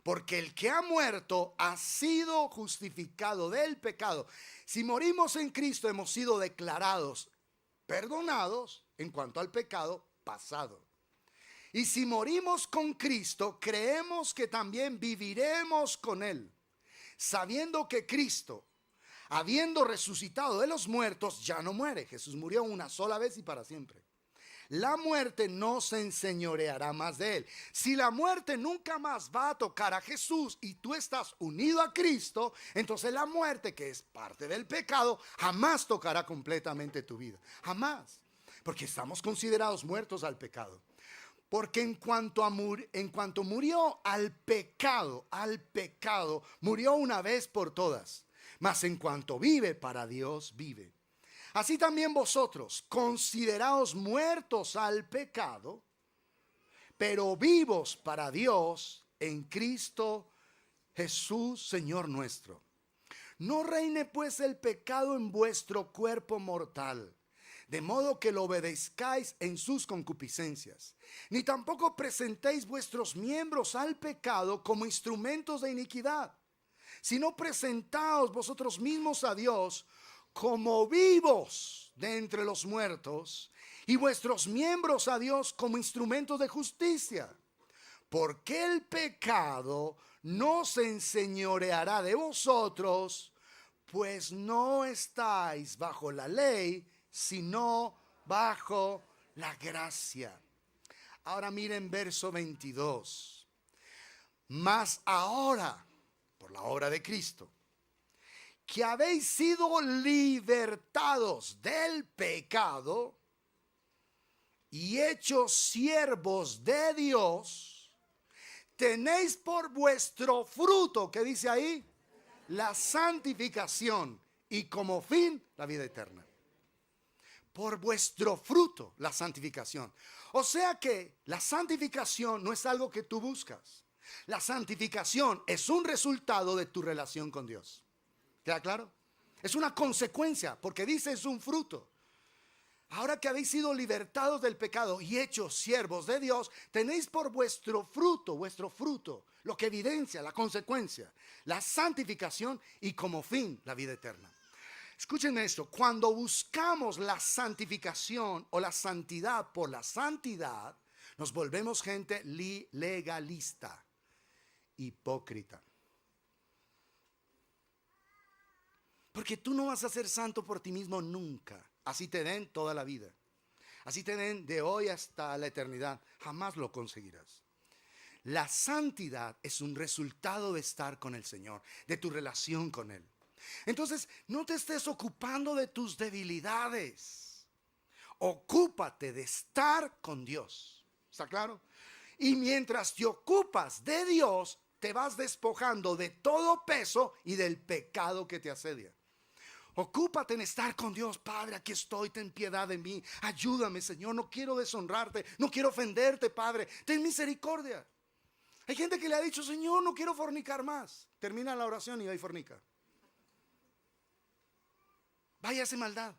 Porque el que ha muerto ha sido justificado del pecado. Si morimos en Cristo, hemos sido declarados perdonados en cuanto al pecado pasado. Y si morimos con Cristo, creemos que también viviremos con Él, sabiendo que Cristo, habiendo resucitado de los muertos, ya no muere. Jesús murió una sola vez y para siempre. La muerte no se enseñoreará más de Él. Si la muerte nunca más va a tocar a Jesús y tú estás unido a Cristo, entonces la muerte, que es parte del pecado, jamás tocará completamente tu vida. Jamás. Porque estamos considerados muertos al pecado. Porque en cuanto murió al pecado, murió una vez por todas. Mas en cuanto vive, para Dios vive. Así también vosotros, consideraos muertos al pecado, pero vivos para Dios en Cristo Jesús, Señor nuestro. No reine pues el pecado en vuestro cuerpo mortal, de modo que lo obedezcáis en sus concupiscencias, ni tampoco presentéis vuestros miembros al pecado como instrumentos de iniquidad, sino presentaos vosotros mismos a Dios como vivos de entre los muertos, y vuestros miembros a Dios como instrumentos de justicia. Porque el pecado no se enseñoreará de vosotros, pues no estáis bajo la ley, sino bajo la gracia. Ahora miren verso 22. Mas ahora, por la obra de Cristo, que habéis sido libertados del pecado y hechos siervos de Dios, tenéis por vuestro fruto, ¿qué dice ahí? La santificación, y como fin la vida eterna. Por vuestro fruto la santificación. O sea que la santificación no es algo que tú buscas. La santificación es un resultado de tu relación con Dios. ¿Queda claro? Es una consecuencia, porque dice es un fruto. Ahora que habéis sido libertados del pecado y hechos siervos de Dios, tenéis por vuestro fruto, lo que evidencia la consecuencia, la santificación, y como fin la vida eterna. Escúchenme esto: cuando buscamos la santificación o la santidad por la santidad, nos volvemos gente legalista, hipócrita. Porque tú no vas a ser santo por ti mismo nunca. Así te den toda la vida. Así te den de hoy hasta la eternidad. Jamás lo conseguirás. La santidad es un resultado de estar con el Señor, de tu relación con Él. Entonces, no te estés ocupando de tus debilidades. Ocúpate de estar con Dios. ¿Está claro? Y mientras te ocupas de Dios, te vas despojando de todo peso y del pecado que te asedia. Ocúpate en estar con Dios. Padre, aquí estoy, ten piedad de mí, ayúdame, Señor, no quiero deshonrarte, no quiero ofenderte, Padre, ten misericordia. Hay gente que le ha dicho: Señor, no quiero fornicar más. Termina la oración y va y fornica. Vaya, hace maldad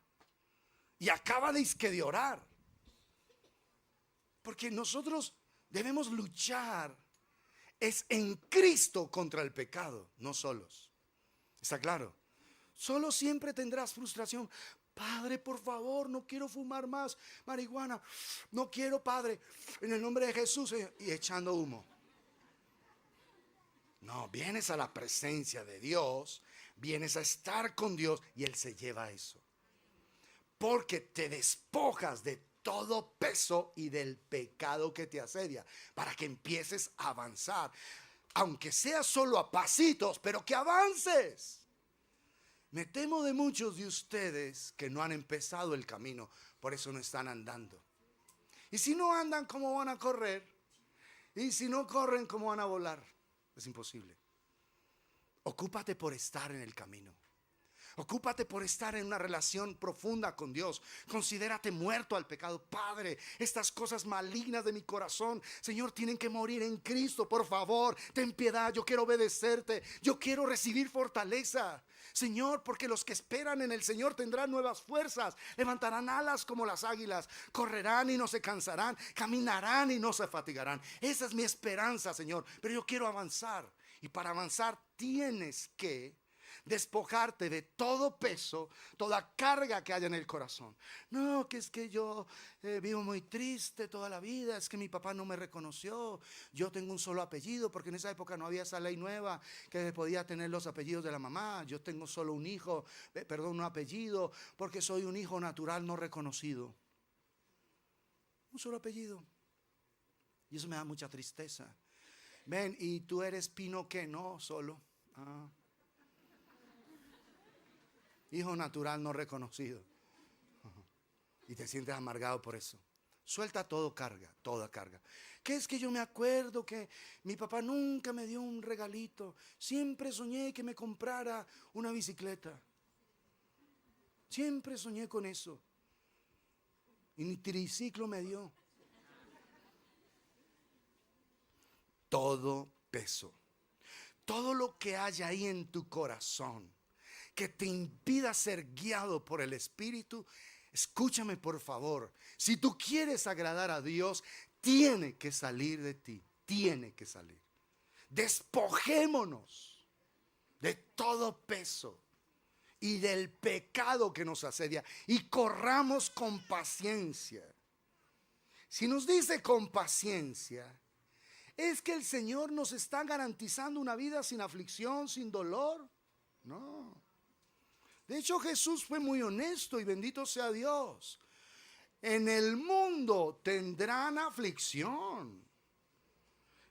y acaba de orar. Porque nosotros debemos luchar es en Cristo contra el pecado, no solos. ¿Está claro? Solo siempre tendrás frustración. Padre, por favor, no quiero fumar más marihuana. No quiero, Padre, en el nombre de Jesús. Y echando humo. No, vienes a la presencia de Dios, vienes a estar con Dios y Él se lleva eso. Porque te despojas de todo peso y del pecado que te asedia, para que empieces a avanzar. Aunque sea solo a pasitos, pero que avances. Me temo de muchos de ustedes que no han empezado el camino, por eso no están andando. Y si no andan, ¿cómo van a correr? Y si no corren, ¿cómo van a volar? Es imposible. Ocúpate por estar en el camino. Ocúpate por estar en una relación profunda con Dios. Considérate muerto al pecado. Padre, estas cosas malignas de mi corazón, Señor, tienen que morir en Cristo. Por favor, ten piedad. Yo quiero obedecerte. Yo quiero recibir fortaleza, Señor, porque los que esperan en el Señor tendrán nuevas fuerzas. Levantarán alas como las águilas. Correrán y no se cansarán. Caminarán y no se fatigarán. Esa es mi esperanza, Señor. Pero yo quiero avanzar. Y para avanzar tienes que despojarte de todo peso, toda carga que haya en el corazón. No, que es que yo vivo muy triste toda la vida, es que mi papá no me reconoció, yo tengo un solo apellido, porque en esa época no había esa ley nueva que podía tener los apellidos de la mamá. Yo tengo solo un hijo, un apellido, porque soy un hijo natural no reconocido. Un solo apellido. Y eso me da mucha tristeza. Ven, y tú eres Pino, ¿qué? No, solo. Hijo natural no reconocido. Y te sientes amargado por eso. Suelta toda carga. ¿Qué es que yo me acuerdo que mi papá nunca me dio un regalito? Siempre soñé que me comprara una bicicleta. Siempre soñé con eso. Y ni triciclo me dio. Todo peso. Todo lo que haya ahí en tu corazón que te impida ser guiado por el Espíritu, escúchame por favor. Si tú quieres agradar a Dios, tiene que salir de ti. Tiene que salir. Despojémonos de todo peso y del pecado que nos asedia y corramos con paciencia. Si nos dice con paciencia, es que el Señor nos está garantizando una vida sin aflicción, sin dolor. No. De hecho, Jesús fue muy honesto y bendito sea Dios. En el mundo tendrán aflicción.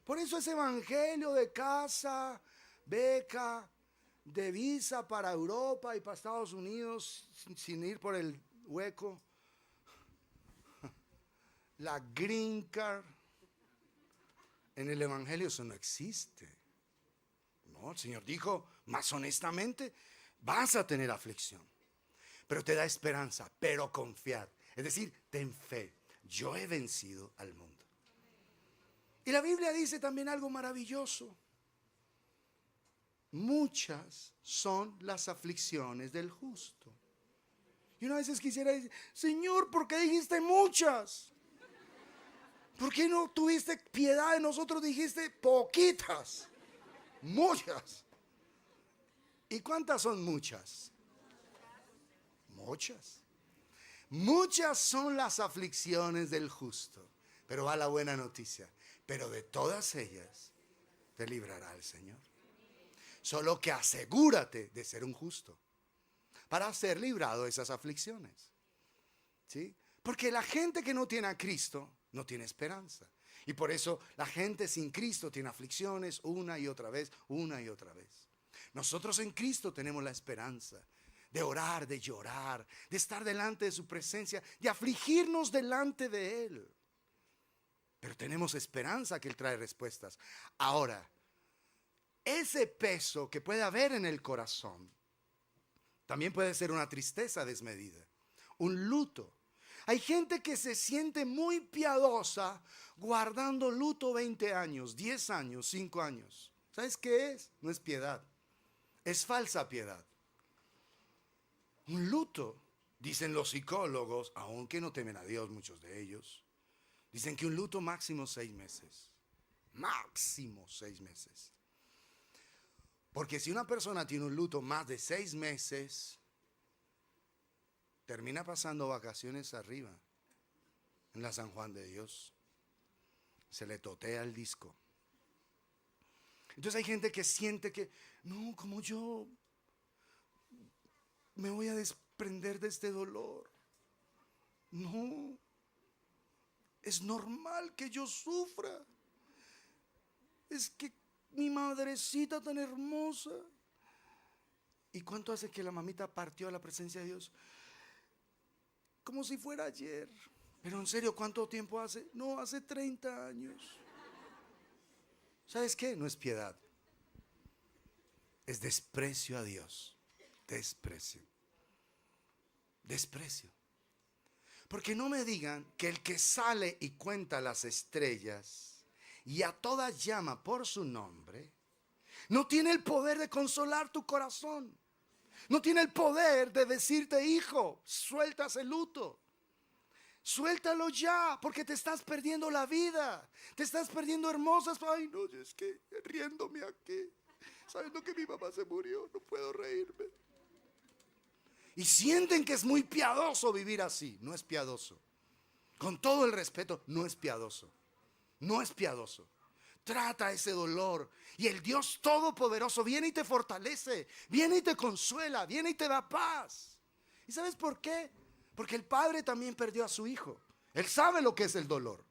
Por eso ese evangelio de casa, beca, de visa para Europa y para Estados Unidos sin ir por el hueco, la green card, en el evangelio eso no existe. No, el Señor dijo más honestamente, vas a tener aflicción, pero te da esperanza, pero confiad. Es decir, ten fe. Yo he vencido al mundo. Y la Biblia dice también algo maravilloso. Muchas son las aflicciones del justo. Y una vez quisiera decir, Señor, ¿por qué dijiste muchas? ¿Por qué no tuviste piedad de nosotros? Dijiste poquitas, muchas. ¿Y cuántas son muchas? Muchas. Muchas son las aflicciones del justo. Pero va la buena noticia. Pero de todas ellas te librará el Señor. Solo que asegúrate de ser un justo para ser librado de esas aflicciones. ¿Sí? Porque la gente que no tiene a Cristo no tiene esperanza. Y por eso la gente sin Cristo tiene aflicciones una y otra vez, una y otra vez. Nosotros en Cristo tenemos la esperanza de orar, de llorar, de estar delante de su presencia, de afligirnos delante de Él. Pero tenemos esperanza que Él trae respuestas. Ahora, ese peso que puede haber en el corazón también puede ser una tristeza desmedida, un luto. Hay gente que se siente muy piadosa guardando luto 20 años, 10 años, 5 años. ¿Sabes qué es? No es piedad, es falsa piedad. Un luto, dicen los psicólogos, aunque no temen a Dios muchos de ellos, dicen que un luto máximo 6 meses. Máximo 6 meses. Porque si una persona tiene un luto más de 6 meses, termina pasando vacaciones arriba, en la San Juan de Dios. Se le totea el disco. Entonces hay gente que siente que, no, como yo me voy a desprender de este dolor. No, es normal que yo sufra. Es que mi madrecita tan hermosa. ¿Y cuánto hace que la mamita partió a la presencia de Dios? Como si fuera ayer. Pero en serio, ¿cuánto tiempo hace? No, hace 30 años. ¿Sabes qué? No es piedad. Es desprecio a Dios. Desprecio. Desprecio. Porque no me digan que el que sale y cuenta las estrellas y a todas llama por su nombre, no tiene el poder de consolar tu corazón. No tiene el poder de decirte, hijo, suelta ese luto. Suéltalo ya, porque te estás perdiendo la vida. Te estás perdiendo hermosas. Ay, no, es que riéndome aquí, sabiendo que mi mamá se murió, no puedo reírme. Y sienten que es muy piadoso vivir así. No es piadoso. Con todo el respeto, no es piadoso. No es piadoso. Trata ese dolor y el Dios Todopoderoso viene y te fortalece, viene y te consuela, viene y te da paz. ¿Y sabes por qué? Porque el Padre también perdió a su hijo. Él sabe lo que es el dolor.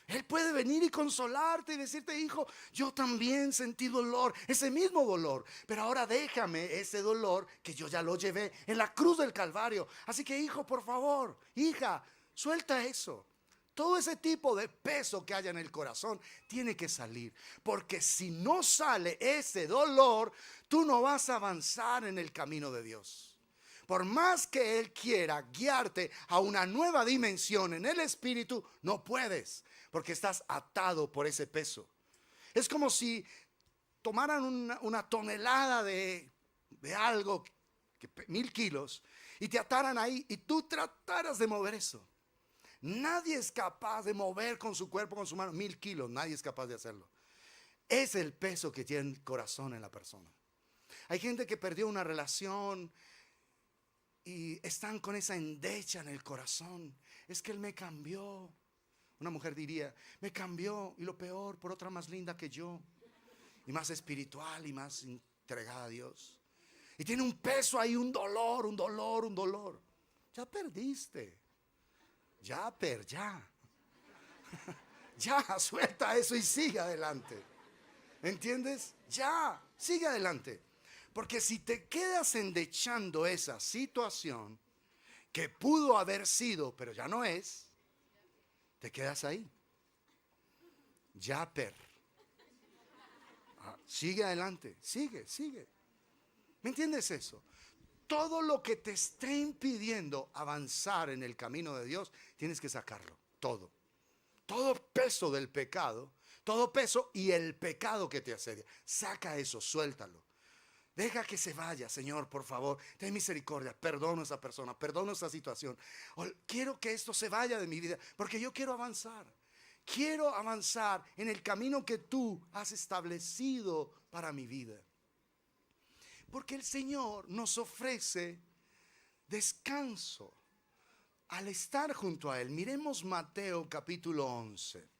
Él puede venir y consolarte y decirte, hijo, yo también sentí dolor, ese mismo dolor, pero ahora déjame ese dolor que yo ya lo llevé en la cruz del Calvario. Así que, hijo, por favor, hija, suelta eso. Todo ese tipo de peso que haya en el corazón tiene que salir. Porque si no sale ese dolor, tú no vas a avanzar en el camino de Dios. Por más que Él quiera guiarte a una nueva dimensión en el espíritu, no puedes. Porque estás atado por ese peso. Es como si tomaran una tonelada de algo, 1000 kilos, y te ataran ahí y tú trataras de mover eso. Nadie es capaz de mover con su cuerpo, con su mano, 1000 kilos. Nadie es capaz de hacerlo. Es el peso que tiene el corazón en la persona. Hay gente que perdió una relación y están con esa endecha en el corazón. Es que él me cambió. Una mujer diría, me cambió, y lo peor, por otra más linda que yo, y más espiritual y más entregada a Dios. Y tiene un peso ahí, un dolor, un dolor, un dolor. Ya perdiste. Ya. Ya, suelta eso y sigue adelante. ¿Entiendes? Ya, sigue adelante. Porque si te quedas endechando esa situación que pudo haber sido, pero ya no es, te quedas ahí. Ya, sigue adelante, sigue. ¿Me entiendes eso? Todo lo que te esté impidiendo avanzar en el camino de Dios, tienes que sacarlo, todo. Todo peso del pecado, todo peso y el pecado que te asedia. Saca eso, suéltalo. Deja que se vaya, Señor, por favor. Ten misericordia, perdono a esa persona, perdono esa situación. Quiero que esto se vaya de mi vida, porque yo quiero avanzar. Quiero avanzar en el camino que tú has establecido para mi vida. Porque el Señor nos ofrece descanso al estar junto a Él. Miremos Mateo capítulo 11.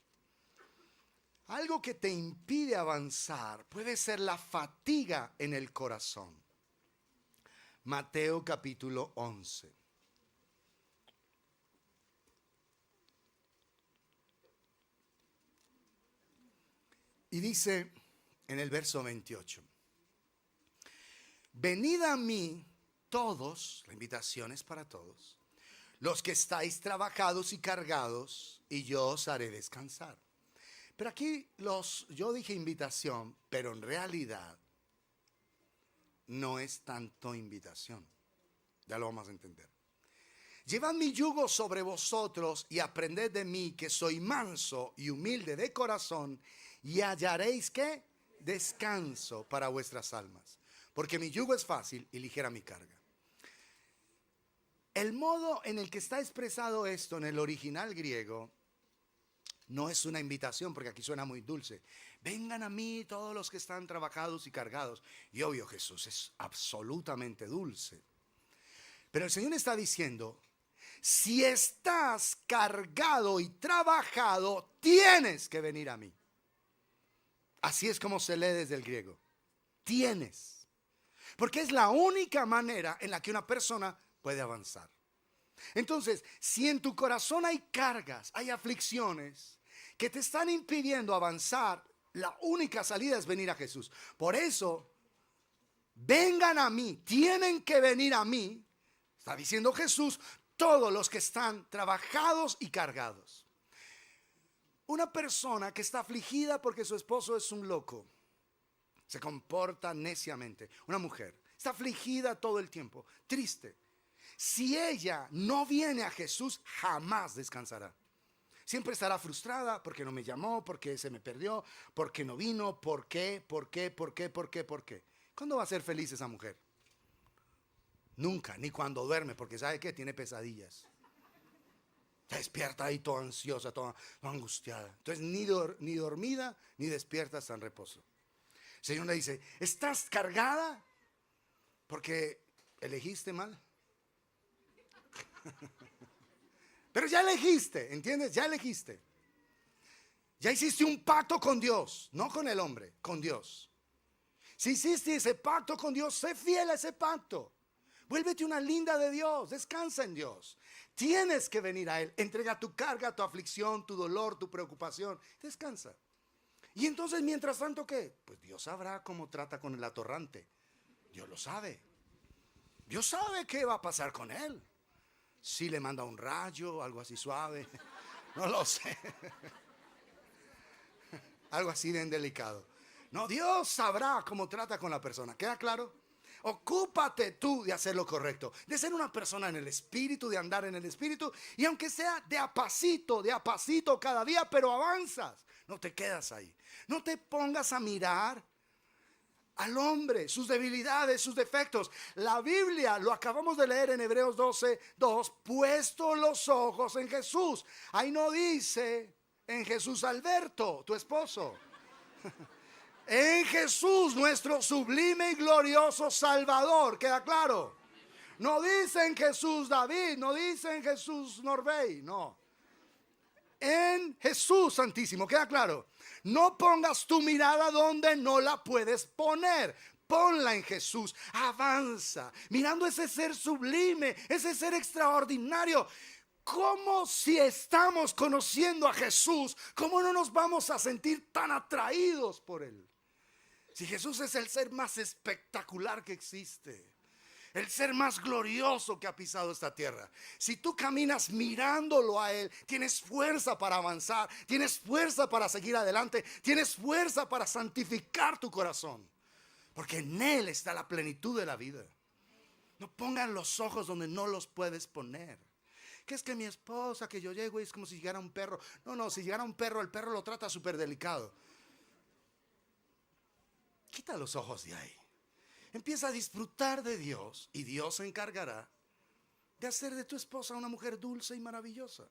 Algo que te impide avanzar puede ser la fatiga en el corazón. Mateo capítulo 11. Y dice en el verso 28. Venid a mí todos, la invitación es para todos, los que estáis trabajados y cargados, y yo os haré descansar. Pero aquí yo dije invitación, pero en realidad no es tanto invitación. Ya lo vamos a entender. Llevad mi yugo sobre vosotros y aprended de mí, que soy manso y humilde de corazón, y hallaréis ¿qué? Descanso para vuestras almas. Porque mi yugo es fácil y ligera mi carga. El modo en el que está expresado esto en el original griego no es una invitación, porque aquí suena muy dulce. Vengan a mí todos los que están trabajados y cargados. Y obvio, Jesús es absolutamente dulce. Pero el Señor está diciendo, si estás cargado y trabajado, tienes que venir a mí. Así es como se lee desde el griego. Tienes. Porque es la única manera en la que una persona puede avanzar. Entonces, si en tu corazón hay cargas, hay aflicciones que te están impidiendo avanzar, la única salida es venir a Jesús. Por eso, vengan a mí, tienen que venir a mí, está diciendo Jesús, todos los que están trabajados y cargados. Una persona que está afligida porque su esposo es un loco, se comporta neciamente. Una mujer está afligida todo el tiempo, triste. Si ella no viene a Jesús, jamás descansará. Siempre estará frustrada porque no me llamó, porque se me perdió, porque no vino, ¿por qué? ¿Cuándo va a ser feliz esa mujer? Nunca, ni cuando duerme, porque ¿sabe qué? Tiene pesadillas. Se despierta ahí toda ansiosa, toda angustiada. Entonces ni dormida ni despierta está en reposo. El Señor le dice, ¿estás cargada? Porque elegiste mal. Pero ya elegiste, ¿entiendes? Ya elegiste. Ya hiciste un pacto con Dios, no con el hombre, con Dios. Si hiciste ese pacto con Dios, sé fiel a ese pacto. Vuélvete una linda de Dios, descansa en Dios. Tienes que venir a Él, entrega tu carga, tu aflicción, tu dolor, tu preocupación, descansa. Y entonces, mientras tanto, ¿qué? Pues Dios sabrá cómo trata con el atorrante. Dios lo sabe. Dios sabe qué va a pasar con él. Si le manda un rayo, algo así suave, no lo sé. Algo así bien delicado. No, Dios sabrá cómo trata con la persona. ¿Queda claro? Ocúpate tú de hacer lo correcto, de ser una persona en el espíritu, de andar en el espíritu. Y aunque sea de a pasito cada día, pero avanzas. No te quedas ahí. No te pongas a mirar al hombre, sus debilidades, sus defectos. La Biblia, lo acabamos de leer en Hebreos 12:2, puesto los ojos en Jesús. Ahí no dice en Jesús Alberto, tu esposo. En Jesús, nuestro sublime y glorioso Salvador, ¿queda claro? No dice en Jesús David, no dice en Jesús Norbey, no. En Jesús Santísimo, ¿queda claro? No pongas tu mirada donde no la puedes poner. Ponla en Jesús, avanza, mirando ese ser sublime, ese ser extraordinario. ¿Cómo si estamos conociendo a Jesús, cómo no nos vamos a sentir tan atraídos por Él? Si Jesús es el ser más espectacular que existe, el ser más glorioso que ha pisado esta tierra. Si tú caminas mirándolo a Él, tienes fuerza para avanzar, tienes fuerza para seguir adelante, tienes fuerza para santificar tu corazón. Porque en Él está la plenitud de la vida. No pongan los ojos donde no los puedes poner. Que es que mi esposa, que yo llego y es como si llegara un perro. No, si llegara un perro, el perro lo trata súper delicado. Quita los ojos de ahí. Empieza a disfrutar de Dios y Dios se encargará de hacer de tu esposa una mujer dulce y maravillosa.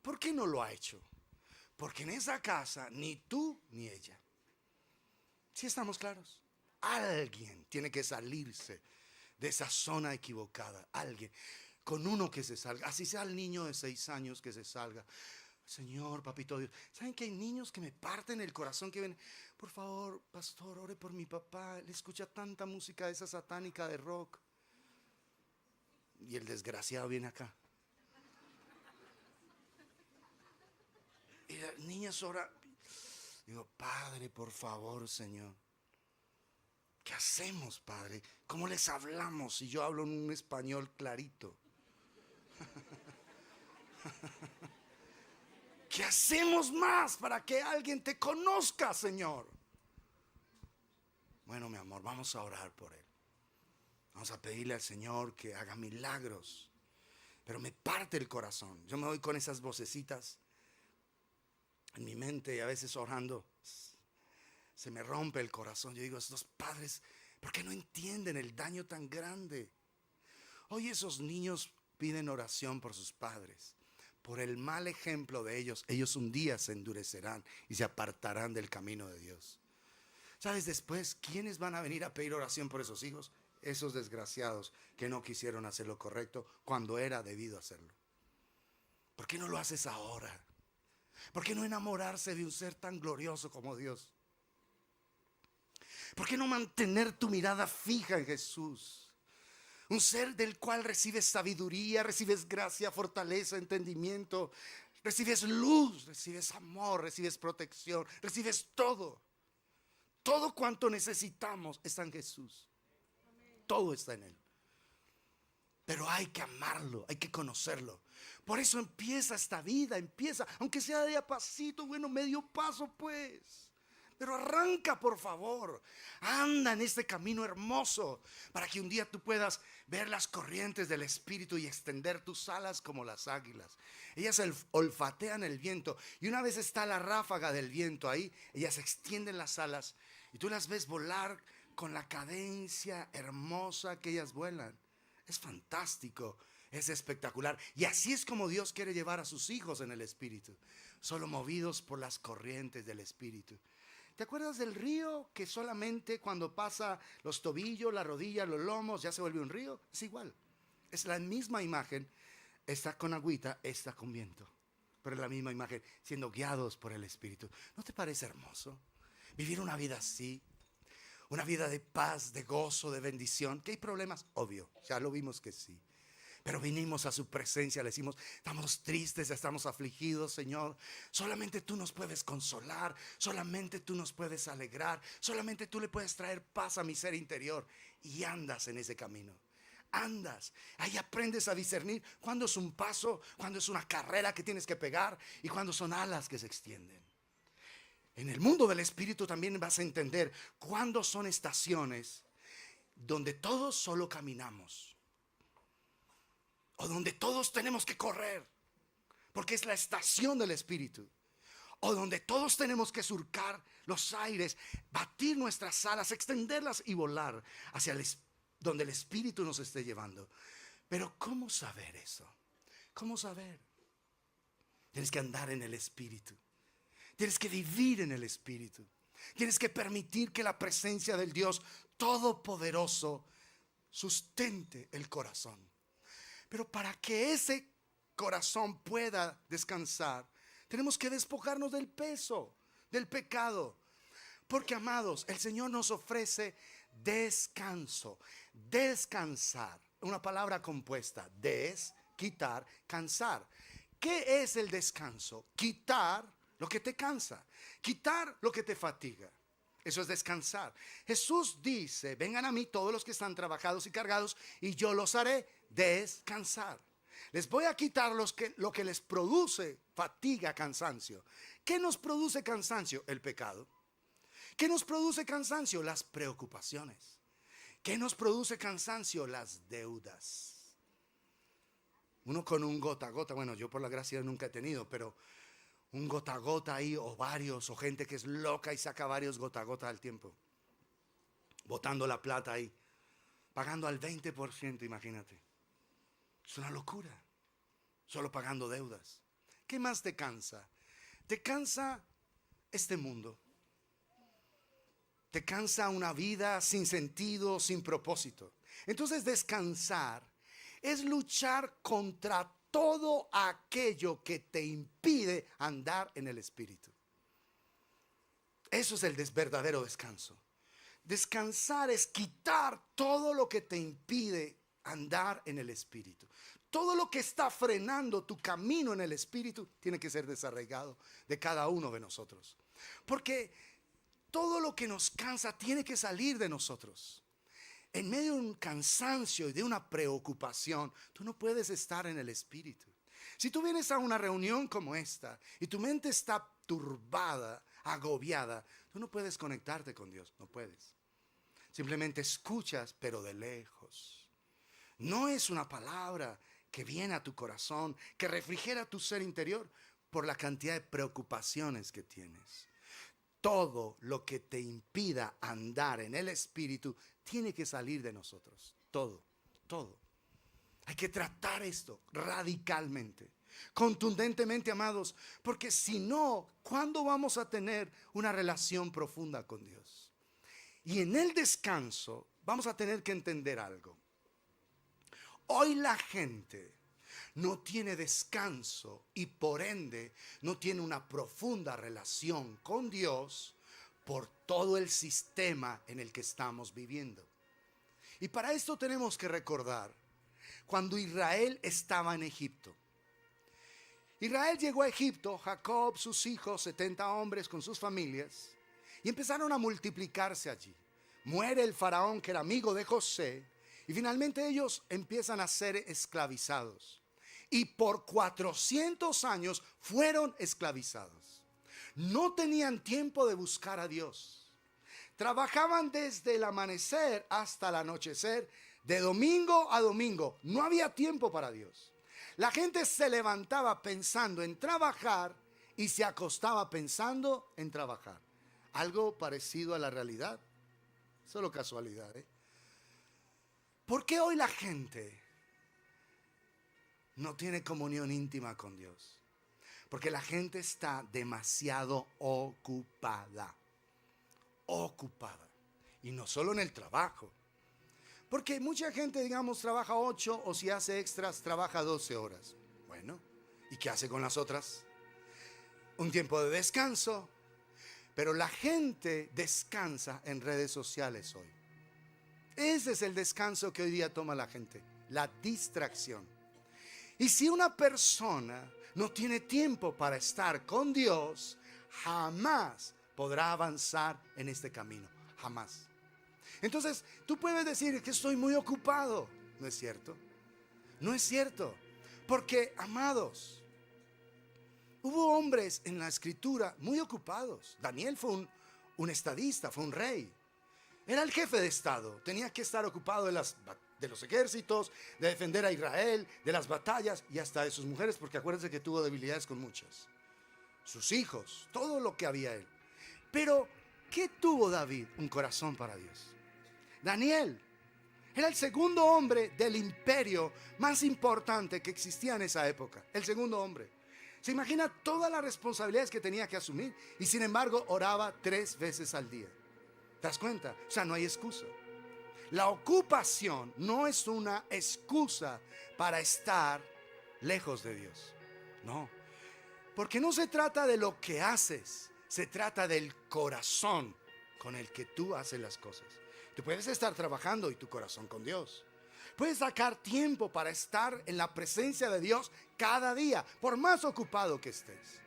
¿Por qué no lo ha hecho? Porque en esa casa ni tú ni ella. ¿Sí estamos claros? Alguien tiene que salirse de esa zona equivocada. Alguien. Con uno que se salga. Así sea el niño de 6 años que se salga. Señor, papito Dios. ¿Saben que hay niños que me parten el corazón que ven? Por favor, pastor, ore por mi papá. Él escucha tanta música esa satánica de rock. Y el desgraciado viene acá. Y la niña ora. Digo, Padre, por favor, Señor. ¿Qué hacemos, Padre? ¿Cómo les hablamos si yo hablo en un español clarito? ¿Qué hacemos más para que alguien te conozca, Señor? Bueno, mi amor, vamos a orar por él. Vamos a pedirle al Señor que haga milagros. Pero me parte el corazón. Yo me voy con esas vocecitas en mi mente y a veces orando se me rompe el corazón. Yo digo, estos padres, ¿por qué no entienden el daño tan grande? Hoy esos niños piden oración por sus padres. Por el mal ejemplo de ellos, ellos un día se endurecerán y se apartarán del camino de Dios. ¿Sabes después quiénes van a venir a pedir oración por esos hijos? Esos desgraciados que no quisieron hacer lo correcto cuando era debido hacerlo. ¿Por qué no lo haces ahora? ¿Por qué no enamorarse de un ser tan glorioso como Dios? ¿Por qué no mantener tu mirada fija en Jesús? Un ser del cual recibes sabiduría, recibes gracia, fortaleza, entendimiento, recibes luz, recibes amor, recibes protección, recibes todo. Todo cuanto necesitamos está en Jesús. Todo está en Él. Pero hay que amarlo, hay que conocerlo. Por eso empieza esta vida, aunque sea de a pasito, bueno, medio paso pues. Pero arranca, por favor. Anda en este camino hermoso para que un día tú puedas ver las corrientes del Espíritu y extender tus alas como las águilas. Ellas olfatean el viento y una vez está la ráfaga del viento ahí, ellas extienden las alas y tú las ves volar con la cadencia hermosa que ellas vuelan. Es fantástico, es espectacular. Y así es como Dios quiere llevar a sus hijos en el Espíritu, solo movidos por las corrientes del Espíritu. ¿Te acuerdas del río que solamente cuando pasa los tobillos, las rodillas, los lomos, ya se vuelve un río? Es igual, es la misma imagen. Está con agüita, está con viento, pero es la misma imagen, siendo guiados por el Espíritu. ¿No te parece hermoso vivir una vida así? Una vida de paz, de gozo, de bendición. ¿Que hay problemas? Obvio, ya lo vimos que sí. Pero vinimos a su presencia, le decimos, estamos tristes, estamos afligidos, Señor. Solamente tú nos puedes consolar, solamente tú nos puedes alegrar, solamente tú le puedes traer paz a mi ser interior. Y andas en ese camino. Andas, ahí aprendes a discernir cuándo es un paso, cuándo es una carrera que tienes que pegar y cuándo son alas que se extienden. En el mundo del Espíritu también vas a entender cuándo son estaciones donde todos solo caminamos o donde todos tenemos que correr, porque es la estación del Espíritu, o donde todos tenemos que surcar los aires, batir nuestras alas, extenderlas y volar hacia donde el Espíritu nos esté llevando. Pero ¿cómo saber eso? ¿Cómo saber? Tienes que andar en el Espíritu. Tienes que vivir en el Espíritu. Tienes que permitir que la presencia del Dios Todopoderoso sustente el corazón. Pero para que ese corazón pueda descansar, tenemos que despojarnos del peso, del pecado. Porque, amados, el Señor nos ofrece descanso, descansar. Una palabra compuesta, quitar, cansar. ¿Qué es el descanso? Quitar lo que te cansa, quitar lo que te fatiga. Eso es descansar. Jesús dice, vengan a mí todos los que están trabajados y cargados y yo los haré descansar. Les voy a quitar lo que les produce fatiga, cansancio. ¿Qué nos produce cansancio? El pecado. ¿Qué nos produce cansancio? Las preocupaciones. ¿Qué nos produce cansancio? Las deudas. Uno con un gota a gota, bueno, yo por la gracia nunca he tenido, pero un gota a gota ahí, o varios, o gente que es loca y saca varios gota a gota al tiempo, botando la plata ahí, pagando al 20%, imagínate. Es una locura, solo pagando deudas. ¿Qué más te cansa? Te cansa este mundo. Te cansa una vida sin sentido, sin propósito. Entonces descansar es luchar contra todo aquello que te impide andar en el Espíritu. Eso es el verdadero descanso. Descansar es quitar todo lo que te impide andar en el Espíritu. Todo lo que está frenando tu camino en el Espíritu tiene que ser desarraigado de cada uno de nosotros. Porque todo lo que nos cansa tiene que salir de nosotros. En medio de un cansancio y de una preocupación, tú no puedes estar en el Espíritu. Si tú vienes a una reunión como esta y tu mente está turbada, agobiada, tú no puedes conectarte con Dios, no puedes. Simplemente escuchas, pero de lejos. No es una palabra que viene a tu corazón, que refrigera tu ser interior por la cantidad de preocupaciones que tienes. Todo lo que te impida andar en el Espíritu tiene que salir de nosotros. Todo, todo. Hay que tratar esto radicalmente, contundentemente, amados, porque si no, ¿cuándo vamos a tener una relación profunda con Dios? Y en el descanso vamos a tener que entender algo. Hoy la gente no tiene descanso y por ende no tiene una profunda relación con Dios por todo el sistema en el que estamos viviendo. Y para esto tenemos que recordar cuando Israel estaba en Egipto. Israel llegó a Egipto, Jacob, sus hijos, 70 hombres con sus familias, y empezaron a multiplicarse allí. Muere el faraón que era amigo de José, y finalmente ellos empiezan a ser esclavizados. Y por 400 años fueron esclavizados. No tenían tiempo de buscar a Dios. Trabajaban desde el amanecer hasta el anochecer, de domingo a domingo. No había tiempo para Dios. La gente se levantaba pensando en trabajar y se acostaba pensando en trabajar. Algo parecido a la realidad. Solo casualidad, ¿eh? ¿Por qué hoy la gente no tiene comunión íntima con Dios? Porque la gente está demasiado ocupada. Ocupada. Y no solo en el trabajo. Porque mucha gente, digamos, trabaja 8 o si hace extras, trabaja 12 horas. Bueno, ¿y qué hace con las otras? Un tiempo de descanso. Pero la gente descansa en redes sociales hoy. Ese es el descanso que hoy día toma la gente. La distracción. Y si una persona no tiene tiempo para estar con Dios, jamás podrá avanzar en este camino. Jamás. Entonces, tú puedes decir que estoy muy ocupado. ¿No es cierto? No es cierto. Porque, amados, hubo hombres en la escritura muy ocupados. Daniel fue un estadista, fue un rey. Era el jefe de estado. Tenía que estar ocupado de los ejércitos, de defender a Israel, de las batallas y hasta de sus mujeres, porque acuérdense que tuvo debilidades con muchas. Sus hijos, todo lo que había él. Pero, ¿qué tuvo David? Un corazón para Dios. Daniel era el segundo hombre del imperio más importante que existía en esa época. El segundo hombre. Se imagina todas las responsabilidades que tenía que asumir y sin embargo oraba 3 veces al día. ¿Te das cuenta? O sea, no hay excusa. La ocupación no es una excusa para estar lejos de Dios. No. Porque no se trata de lo que haces, se trata del corazón con el que tú haces las cosas. Tú puedes estar trabajando y tu corazón con Dios. Puedes sacar tiempo para estar en la presencia de Dios cada día, por más ocupado que estés.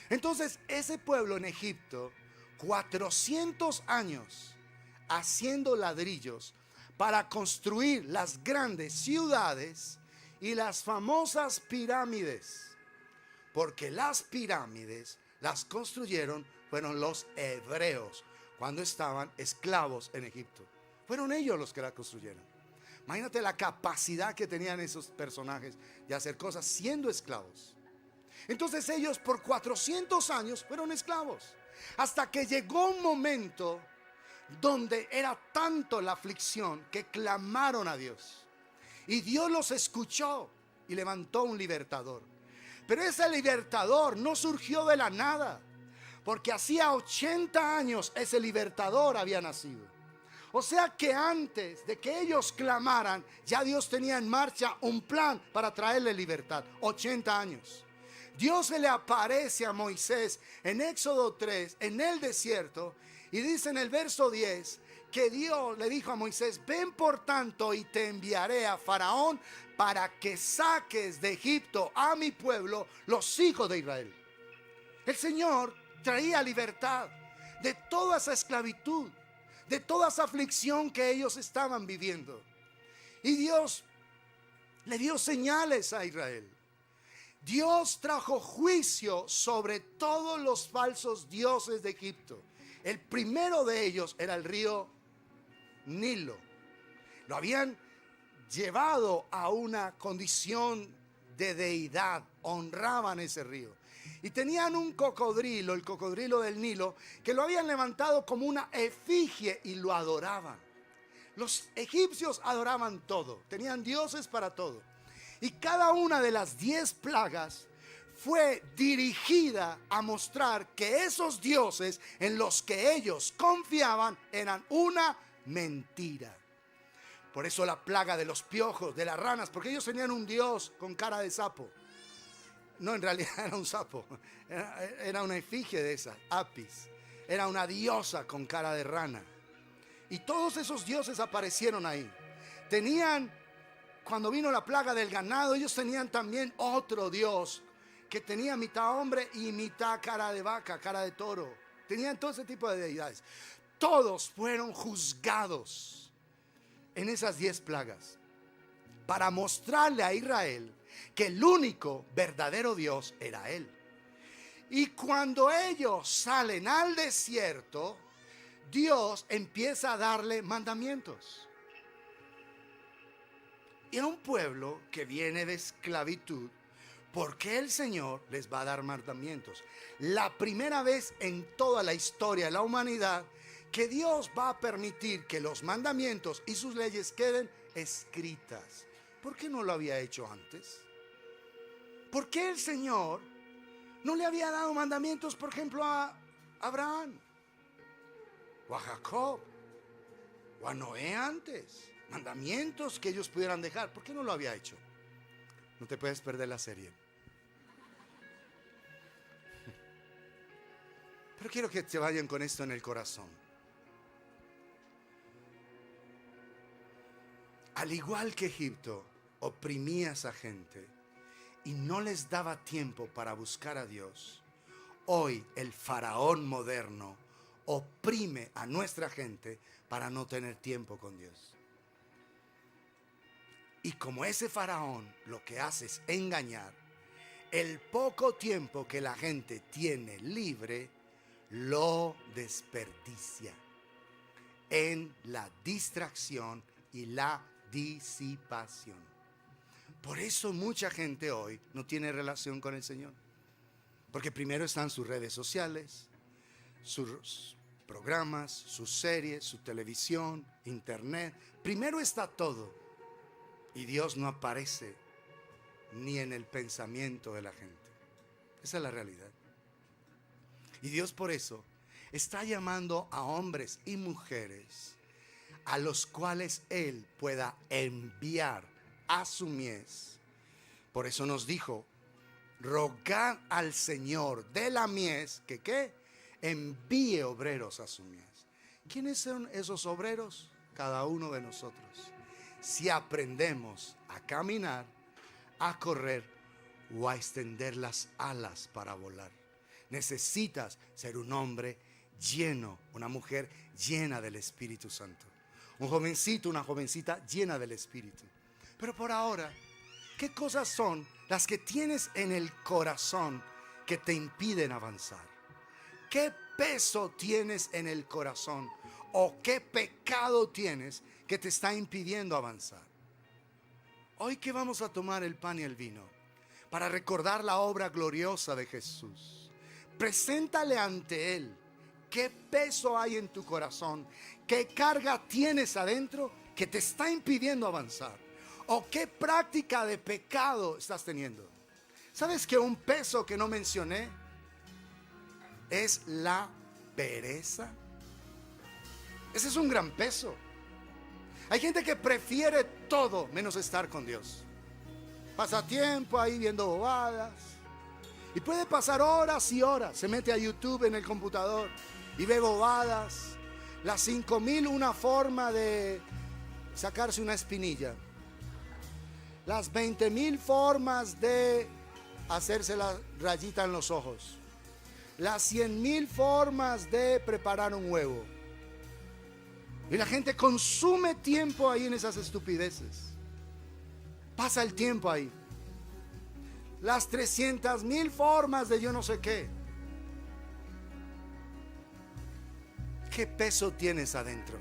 Entonces, ese pueblo en Egipto, 400 años haciendo ladrillos para construir las grandes ciudades y las famosas pirámides. Porque las pirámides las construyeron, fueron los hebreos cuando estaban esclavos en Egipto. Fueron ellos los que la construyeron. Imagínate la capacidad que tenían esos personajes de hacer cosas siendo esclavos. Entonces ellos por 400 años fueron esclavos. Hasta que llegó un momento donde era tanto la aflicción que clamaron a Dios. Y Dios los escuchó y levantó un libertador. Pero ese libertador no surgió de la nada. Porque hacía 80 años ese libertador había nacido. O sea que antes de que ellos clamaran, ya Dios tenía en marcha un plan para traerle libertad. 80 años. Dios se le aparece a Moisés en Éxodo 3, en el desierto, y dice en el verso 10 que Dios le dijo a Moisés: ven por tanto y te enviaré a Faraón para que saques de Egipto a mi pueblo, los hijos de Israel. El Señor traía libertad de toda esa esclavitud, de toda esa aflicción que ellos estaban viviendo. Y Dios le dio señales a Israel. Dios trajo juicio sobre todos los falsos dioses de Egipto. El primero de ellos era el río Nilo. Lo habían llevado a una condición de deidad. Honraban ese río. Y tenían un cocodrilo, el cocodrilo del Nilo, que lo habían levantado como una efigie y lo adoraban. Los egipcios adoraban todo, tenían dioses para todo. Y cada una de las 10 plagas fue dirigida a mostrar que esos dioses en los que ellos confiaban eran una mentira. Por eso la plaga de los piojos, de las ranas, porque ellos tenían un dios con cara de sapo. No, en realidad era un sapo, era una efigie de esa, Apis. Era una diosa con cara de rana. Y todos esos dioses aparecieron ahí. Tenían, cuando vino la plaga del ganado, ellos tenían también otro dios que tenía mitad hombre y mitad cara de vaca, cara de toro. Tenían todo ese tipo de deidades. Todos fueron juzgados en esas 10 plagas para mostrarle a Israel que el único verdadero Dios era Él. Y cuando ellos salen al desierto, Dios empieza a darle mandamientos. Y a un pueblo que viene de esclavitud, ¿por qué el Señor les va a dar mandamientos? La primera vez en toda la historia de la humanidad que Dios va a permitir que los mandamientos y sus leyes queden escritas. ¿Por qué no lo había hecho antes? ¿Por qué el Señor no le había dado mandamientos, por ejemplo, a Abraham, o a Jacob, o a Noé antes? Mandamientos que ellos pudieran dejar. ¿Por qué no lo había hecho? No te puedes perder la serie. Pero quiero que te vayan con esto en el corazón. Al igual que Egipto oprimía a esa gente y no les daba tiempo para buscar a Dios, hoy el faraón moderno oprime a nuestra gente para no tener tiempo con Dios. Y como ese faraón lo que hace es engañar, el poco tiempo que la gente tiene libre lo desperdicia en la distracción y la disipación. Por eso mucha gente hoy no tiene relación con el Señor, porque primero están sus redes sociales, sus programas, sus series, su televisión, internet. Primero está todo y Dios no aparece ni en el pensamiento de la gente. Esa es la realidad. Y Dios por eso está llamando a hombres y mujeres a los cuales Él pueda enviar a su mies. Por eso nos dijo: rogad al Señor de la mies que ¿qué? Envíe obreros a su mies. ¿Quiénes son esos obreros? Cada uno de nosotros. Si aprendemos a caminar, a correr o a extender las alas para volar, necesitas ser un hombre lleno, una mujer llena del Espíritu Santo, un jovencito, una jovencita llena del Espíritu. Pero por ahora, ¿qué cosas son las que tienes en el corazón que te impiden avanzar? ¿Qué peso tienes en el corazón? ¿O qué pecado tienes que te está impidiendo avanzar? Hoy que vamos a tomar el pan y el vino para recordar la obra gloriosa de Jesús, preséntale ante Él qué peso hay en tu corazón, qué carga tienes adentro que te está impidiendo avanzar. ¿O qué práctica de pecado estás teniendo? ¿Sabes que un peso que no mencioné es la pereza? Ese es un gran peso. Hay gente que prefiere todo menos estar con Dios. Pasa tiempo ahí viendo bobadas. Y puede pasar horas y horas. Se mete a YouTube en el computador y ve bobadas. Las 5.001 forma de sacarse una espinilla. Las 20.000 formas de hacerse la rayita en los ojos. Las 100.000 formas de preparar un huevo. Y la gente consume tiempo ahí en esas estupideces. Pasa el tiempo ahí. Las 300.000 formas de yo no sé qué. ¿Qué peso tienes adentro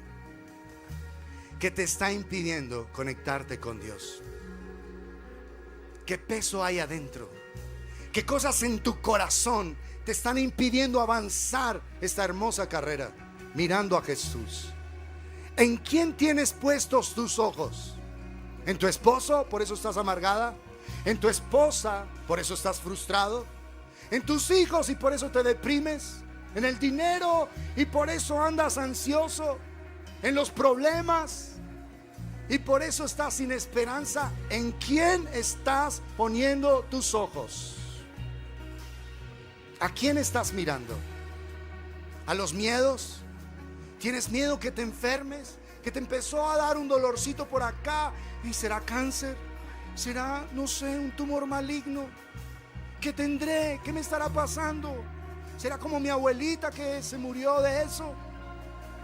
que te está impidiendo conectarte con Dios? ¿Qué peso hay adentro? ¿Qué cosas en tu corazón te están impidiendo avanzar esta hermosa carrera mirando a Jesús? ¿En quién tienes puestos tus ojos? ¿En tu esposo? ¿Por eso estás amargada? ¿En tu esposa? ¿Por eso estás frustrado? ¿En tus hijos y por eso te deprimes? ¿En el dinero y por eso andas ansioso? ¿En los problemas y por eso estás sin esperanza? ¿En quién estás poniendo tus ojos? ¿A quién estás mirando? ¿A los miedos? ¿Tienes miedo que te enfermes? ¿Que te empezó a dar un dolorcito por acá? ¿Y será cáncer? ¿Será, no sé, un tumor maligno? ¿Qué tendré? ¿Qué me estará pasando? ¿Será como mi abuelita que se murió de eso?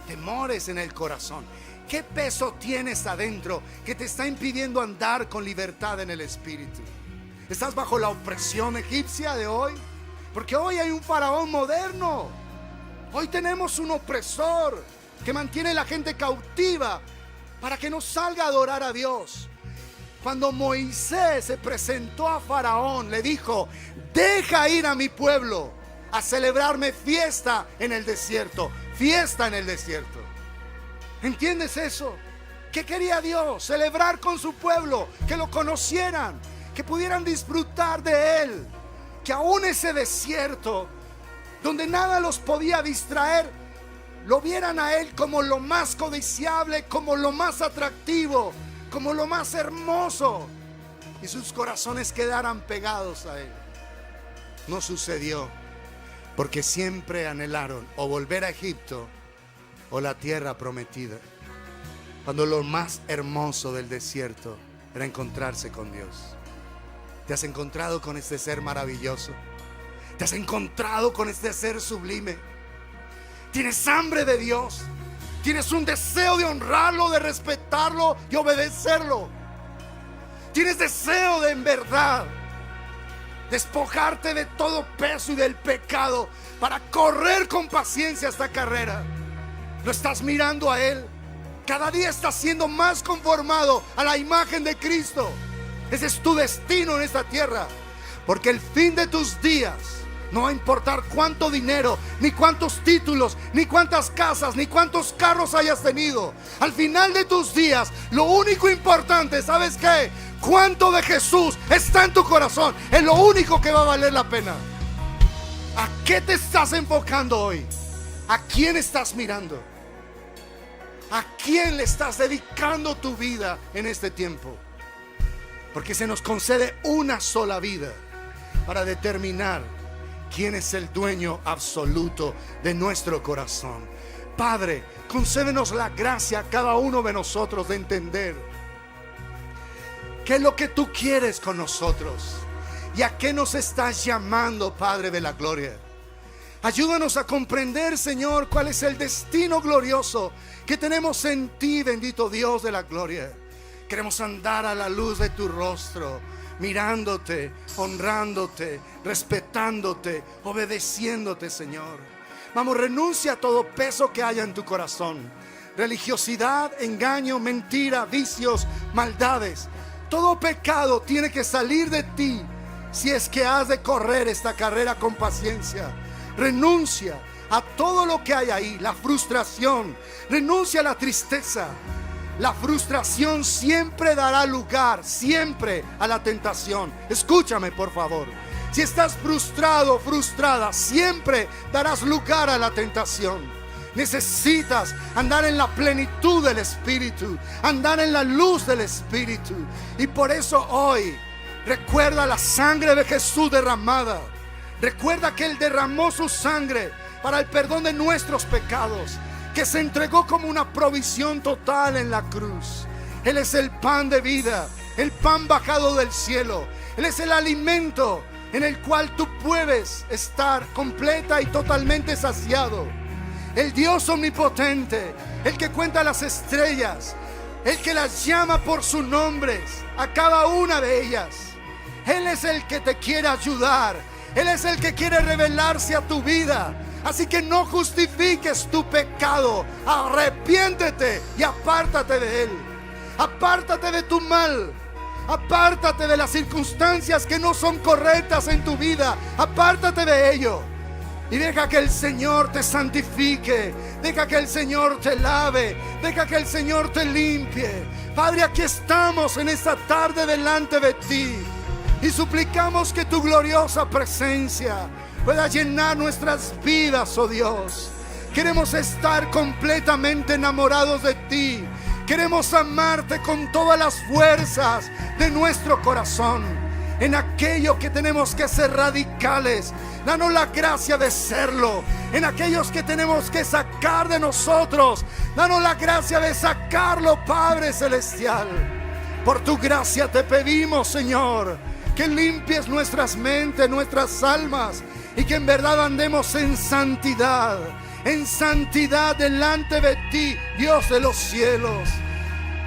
Temores en el corazón. ¿Qué peso tienes adentro que te está impidiendo andar con libertad en el Espíritu? ¿Estás bajo la opresión egipcia de hoy? Porque hoy hay un faraón moderno. Hoy tenemos un opresor que mantiene a la gente cautiva para que no salga a adorar a Dios. Cuando Moisés se presentó a Faraón, le dijo: deja ir a mi pueblo a celebrarme fiesta en el desierto. Fiesta en el desierto. ¿Entiendes eso? ¿Qué quería Dios? Celebrar con su pueblo, que lo conocieran, que pudieran disfrutar de Él. Que aún ese desierto, donde nada los podía distraer, lo vieran a Él como lo más codiciable, como lo más atractivo, como lo más hermoso, y sus corazones quedaran pegados a Él. No sucedió, porque siempre anhelaron o volver a Egipto o la tierra prometida, cuando lo más hermoso del desierto era encontrarse con Dios. ¿Te has encontrado con este ser maravilloso? ¿Te has encontrado con este ser sublime? ¿Tienes hambre de Dios? ¿Tienes un deseo de honrarlo, de respetarlo, de obedecerlo? ¿Tienes deseo de en verdad despojarte de todo peso y del pecado para correr con paciencia esta carrera? ¿Lo estás mirando a Él? Cada día estás siendo más conformado a la imagen de Cristo. Ese es tu destino en esta tierra. Porque el fin de tus días no va a importar cuánto dinero, ni cuántos títulos, ni cuántas casas, ni cuántos carros hayas tenido. Al final de tus días, lo único importante, ¿sabes qué? Cuánto de Jesús está en tu corazón. Es lo único que va a valer la pena. ¿A qué te estás enfocando hoy? ¿A quién estás mirando? ¿A quién le estás dedicando tu vida en este tiempo? Porque se nos concede una sola vida para determinar quién es el dueño absoluto de nuestro corazón. Padre, concédenos la gracia a cada uno de nosotros de entender qué es lo que tú quieres con nosotros y a qué nos estás llamando, Padre de la gloria. Ayúdanos a comprender, Señor, cuál es el destino glorioso que tenemos en ti, bendito Dios de la gloria. Queremos andar a la luz de tu rostro, mirándote, honrándote, respetándote, obedeciéndote, Señor. Vamos, renuncia a todo peso que haya en tu corazón. Religiosidad, engaño, mentira, vicios, maldades. Todo pecado tiene que salir de ti si es que has de correr esta carrera con paciencia. Renuncia a todo lo que hay ahí, la frustración. Renuncia a la tristeza. La frustración siempre dará lugar, siempre, a la tentación. Escúchame, por favor. Si estás frustrado, frustrada, siempre darás lugar a la tentación. Necesitas andar en la plenitud del Espíritu, andar en la luz del Espíritu. Y por eso hoy recuerda la sangre de Jesús derramada. Recuerda que Él derramó su sangre para el perdón de nuestros pecados, que se entregó como una provisión total en la cruz. Él es el pan de vida, el pan bajado del cielo. Él es el alimento en el cual tú puedes estar completa y totalmente saciado. El Dios omnipotente, el que cuenta las estrellas, el que las llama por sus nombres a cada una de ellas. Él es el que te quiere ayudar. Él es el que quiere revelarse a tu vida. Así que no justifiques tu pecado. Arrepiéntete y apártate de él. Apártate de tu mal. Apártate de las circunstancias que no son correctas en tu vida. Apártate de ello. Y deja que el Señor te santifique. Deja que el Señor te lave. Deja que el Señor te limpie. Padre, aquí estamos en esta tarde delante de ti. Y suplicamos que tu gloriosa presencia pueda llenar nuestras vidas, oh Dios. Queremos estar completamente enamorados de ti. Queremos amarte con todas las fuerzas de nuestro corazón. En aquello que tenemos que ser radicales, danos la gracia de serlo. En aquellos que tenemos que sacar de nosotros, danos la gracia de sacarlo, Padre Celestial. Por tu gracia te pedimos, Señor, que limpies nuestras mentes, nuestras almas, y que en verdad andemos en santidad delante de ti, Dios de los cielos.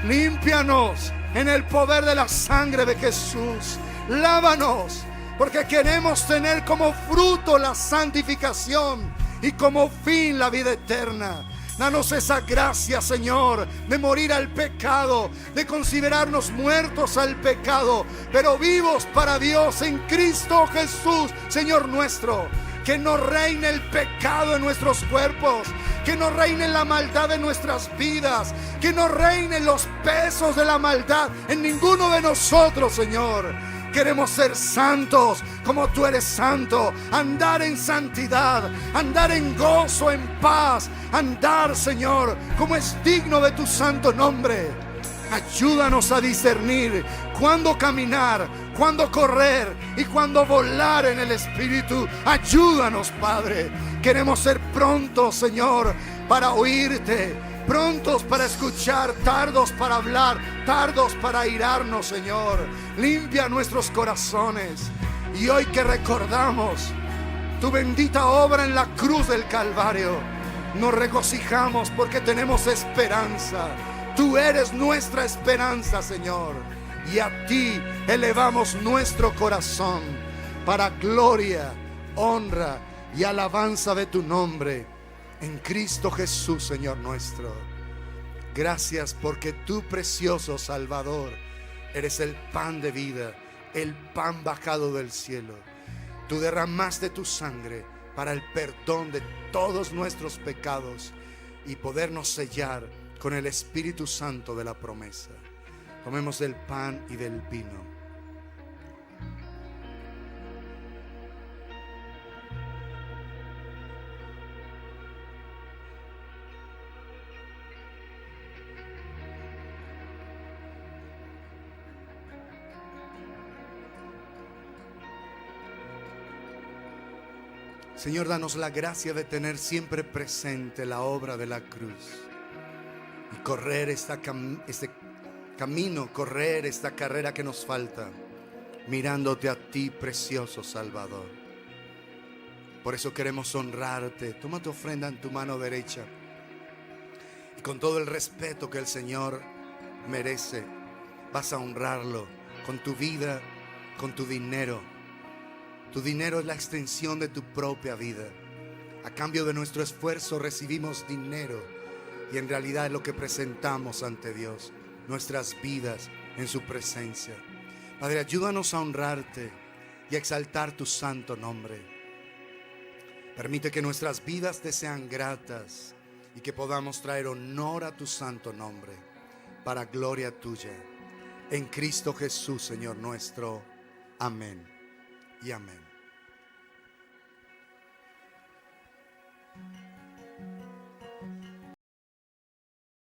Límpianos en el poder de la sangre de Jesús. Lávanos porque queremos tener como fruto la santificación y como fin la vida eterna. Danos esa gracia, Señor, de morir al pecado, de considerarnos muertos al pecado, pero vivos para Dios en Cristo Jesús, Señor nuestro. Que no reine el pecado en nuestros cuerpos, que no reine la maldad en nuestras vidas, que no reinen los pesos de la maldad en ninguno de nosotros, Señor. Queremos ser santos como tú eres santo, andar en santidad, andar en gozo, en paz, andar, Señor, como es digno de tu santo nombre. Ayúdanos a discernir cuándo caminar, cuándo correr y cuándo volar en el Espíritu. Ayúdanos, Padre. Queremos ser prontos, Señor, para oírte, prontos para escuchar, tardos para hablar, tardos para airarnos, Señor. Limpia nuestros corazones. Y hoy que recordamos tu bendita obra en la cruz del Calvario, nos regocijamos porque tenemos esperanza. Tú eres nuestra esperanza, Señor. Y a ti elevamos nuestro corazón para gloria, honra y alabanza de tu nombre. En Cristo Jesús, Señor nuestro. Gracias porque tú, precioso Salvador, eres el pan de vida, el pan bajado del cielo. Tú derramaste tu sangre para el perdón de todos nuestros pecados y podernos sellar con el Espíritu Santo de la promesa. Tomemos del pan y del vino. Señor, danos la gracia de tener siempre presente la obra de la cruz y correr este camino, correr esta carrera que nos falta, mirándote a ti, precioso Salvador. Por eso queremos honrarte. Toma tu ofrenda en tu mano derecha y con todo el respeto que el Señor merece, vas a honrarlo con tu vida, con tu dinero. Tu dinero es la extensión de tu propia vida. A cambio de nuestro esfuerzo recibimos dinero y en realidad es lo que presentamos ante Dios, nuestras vidas en su presencia. Padre, ayúdanos a honrarte y a exaltar tu santo nombre. Permite que nuestras vidas te sean gratas y que podamos traer honor a tu santo nombre para gloria tuya. En Cristo Jesús, Señor nuestro. Amén y amén.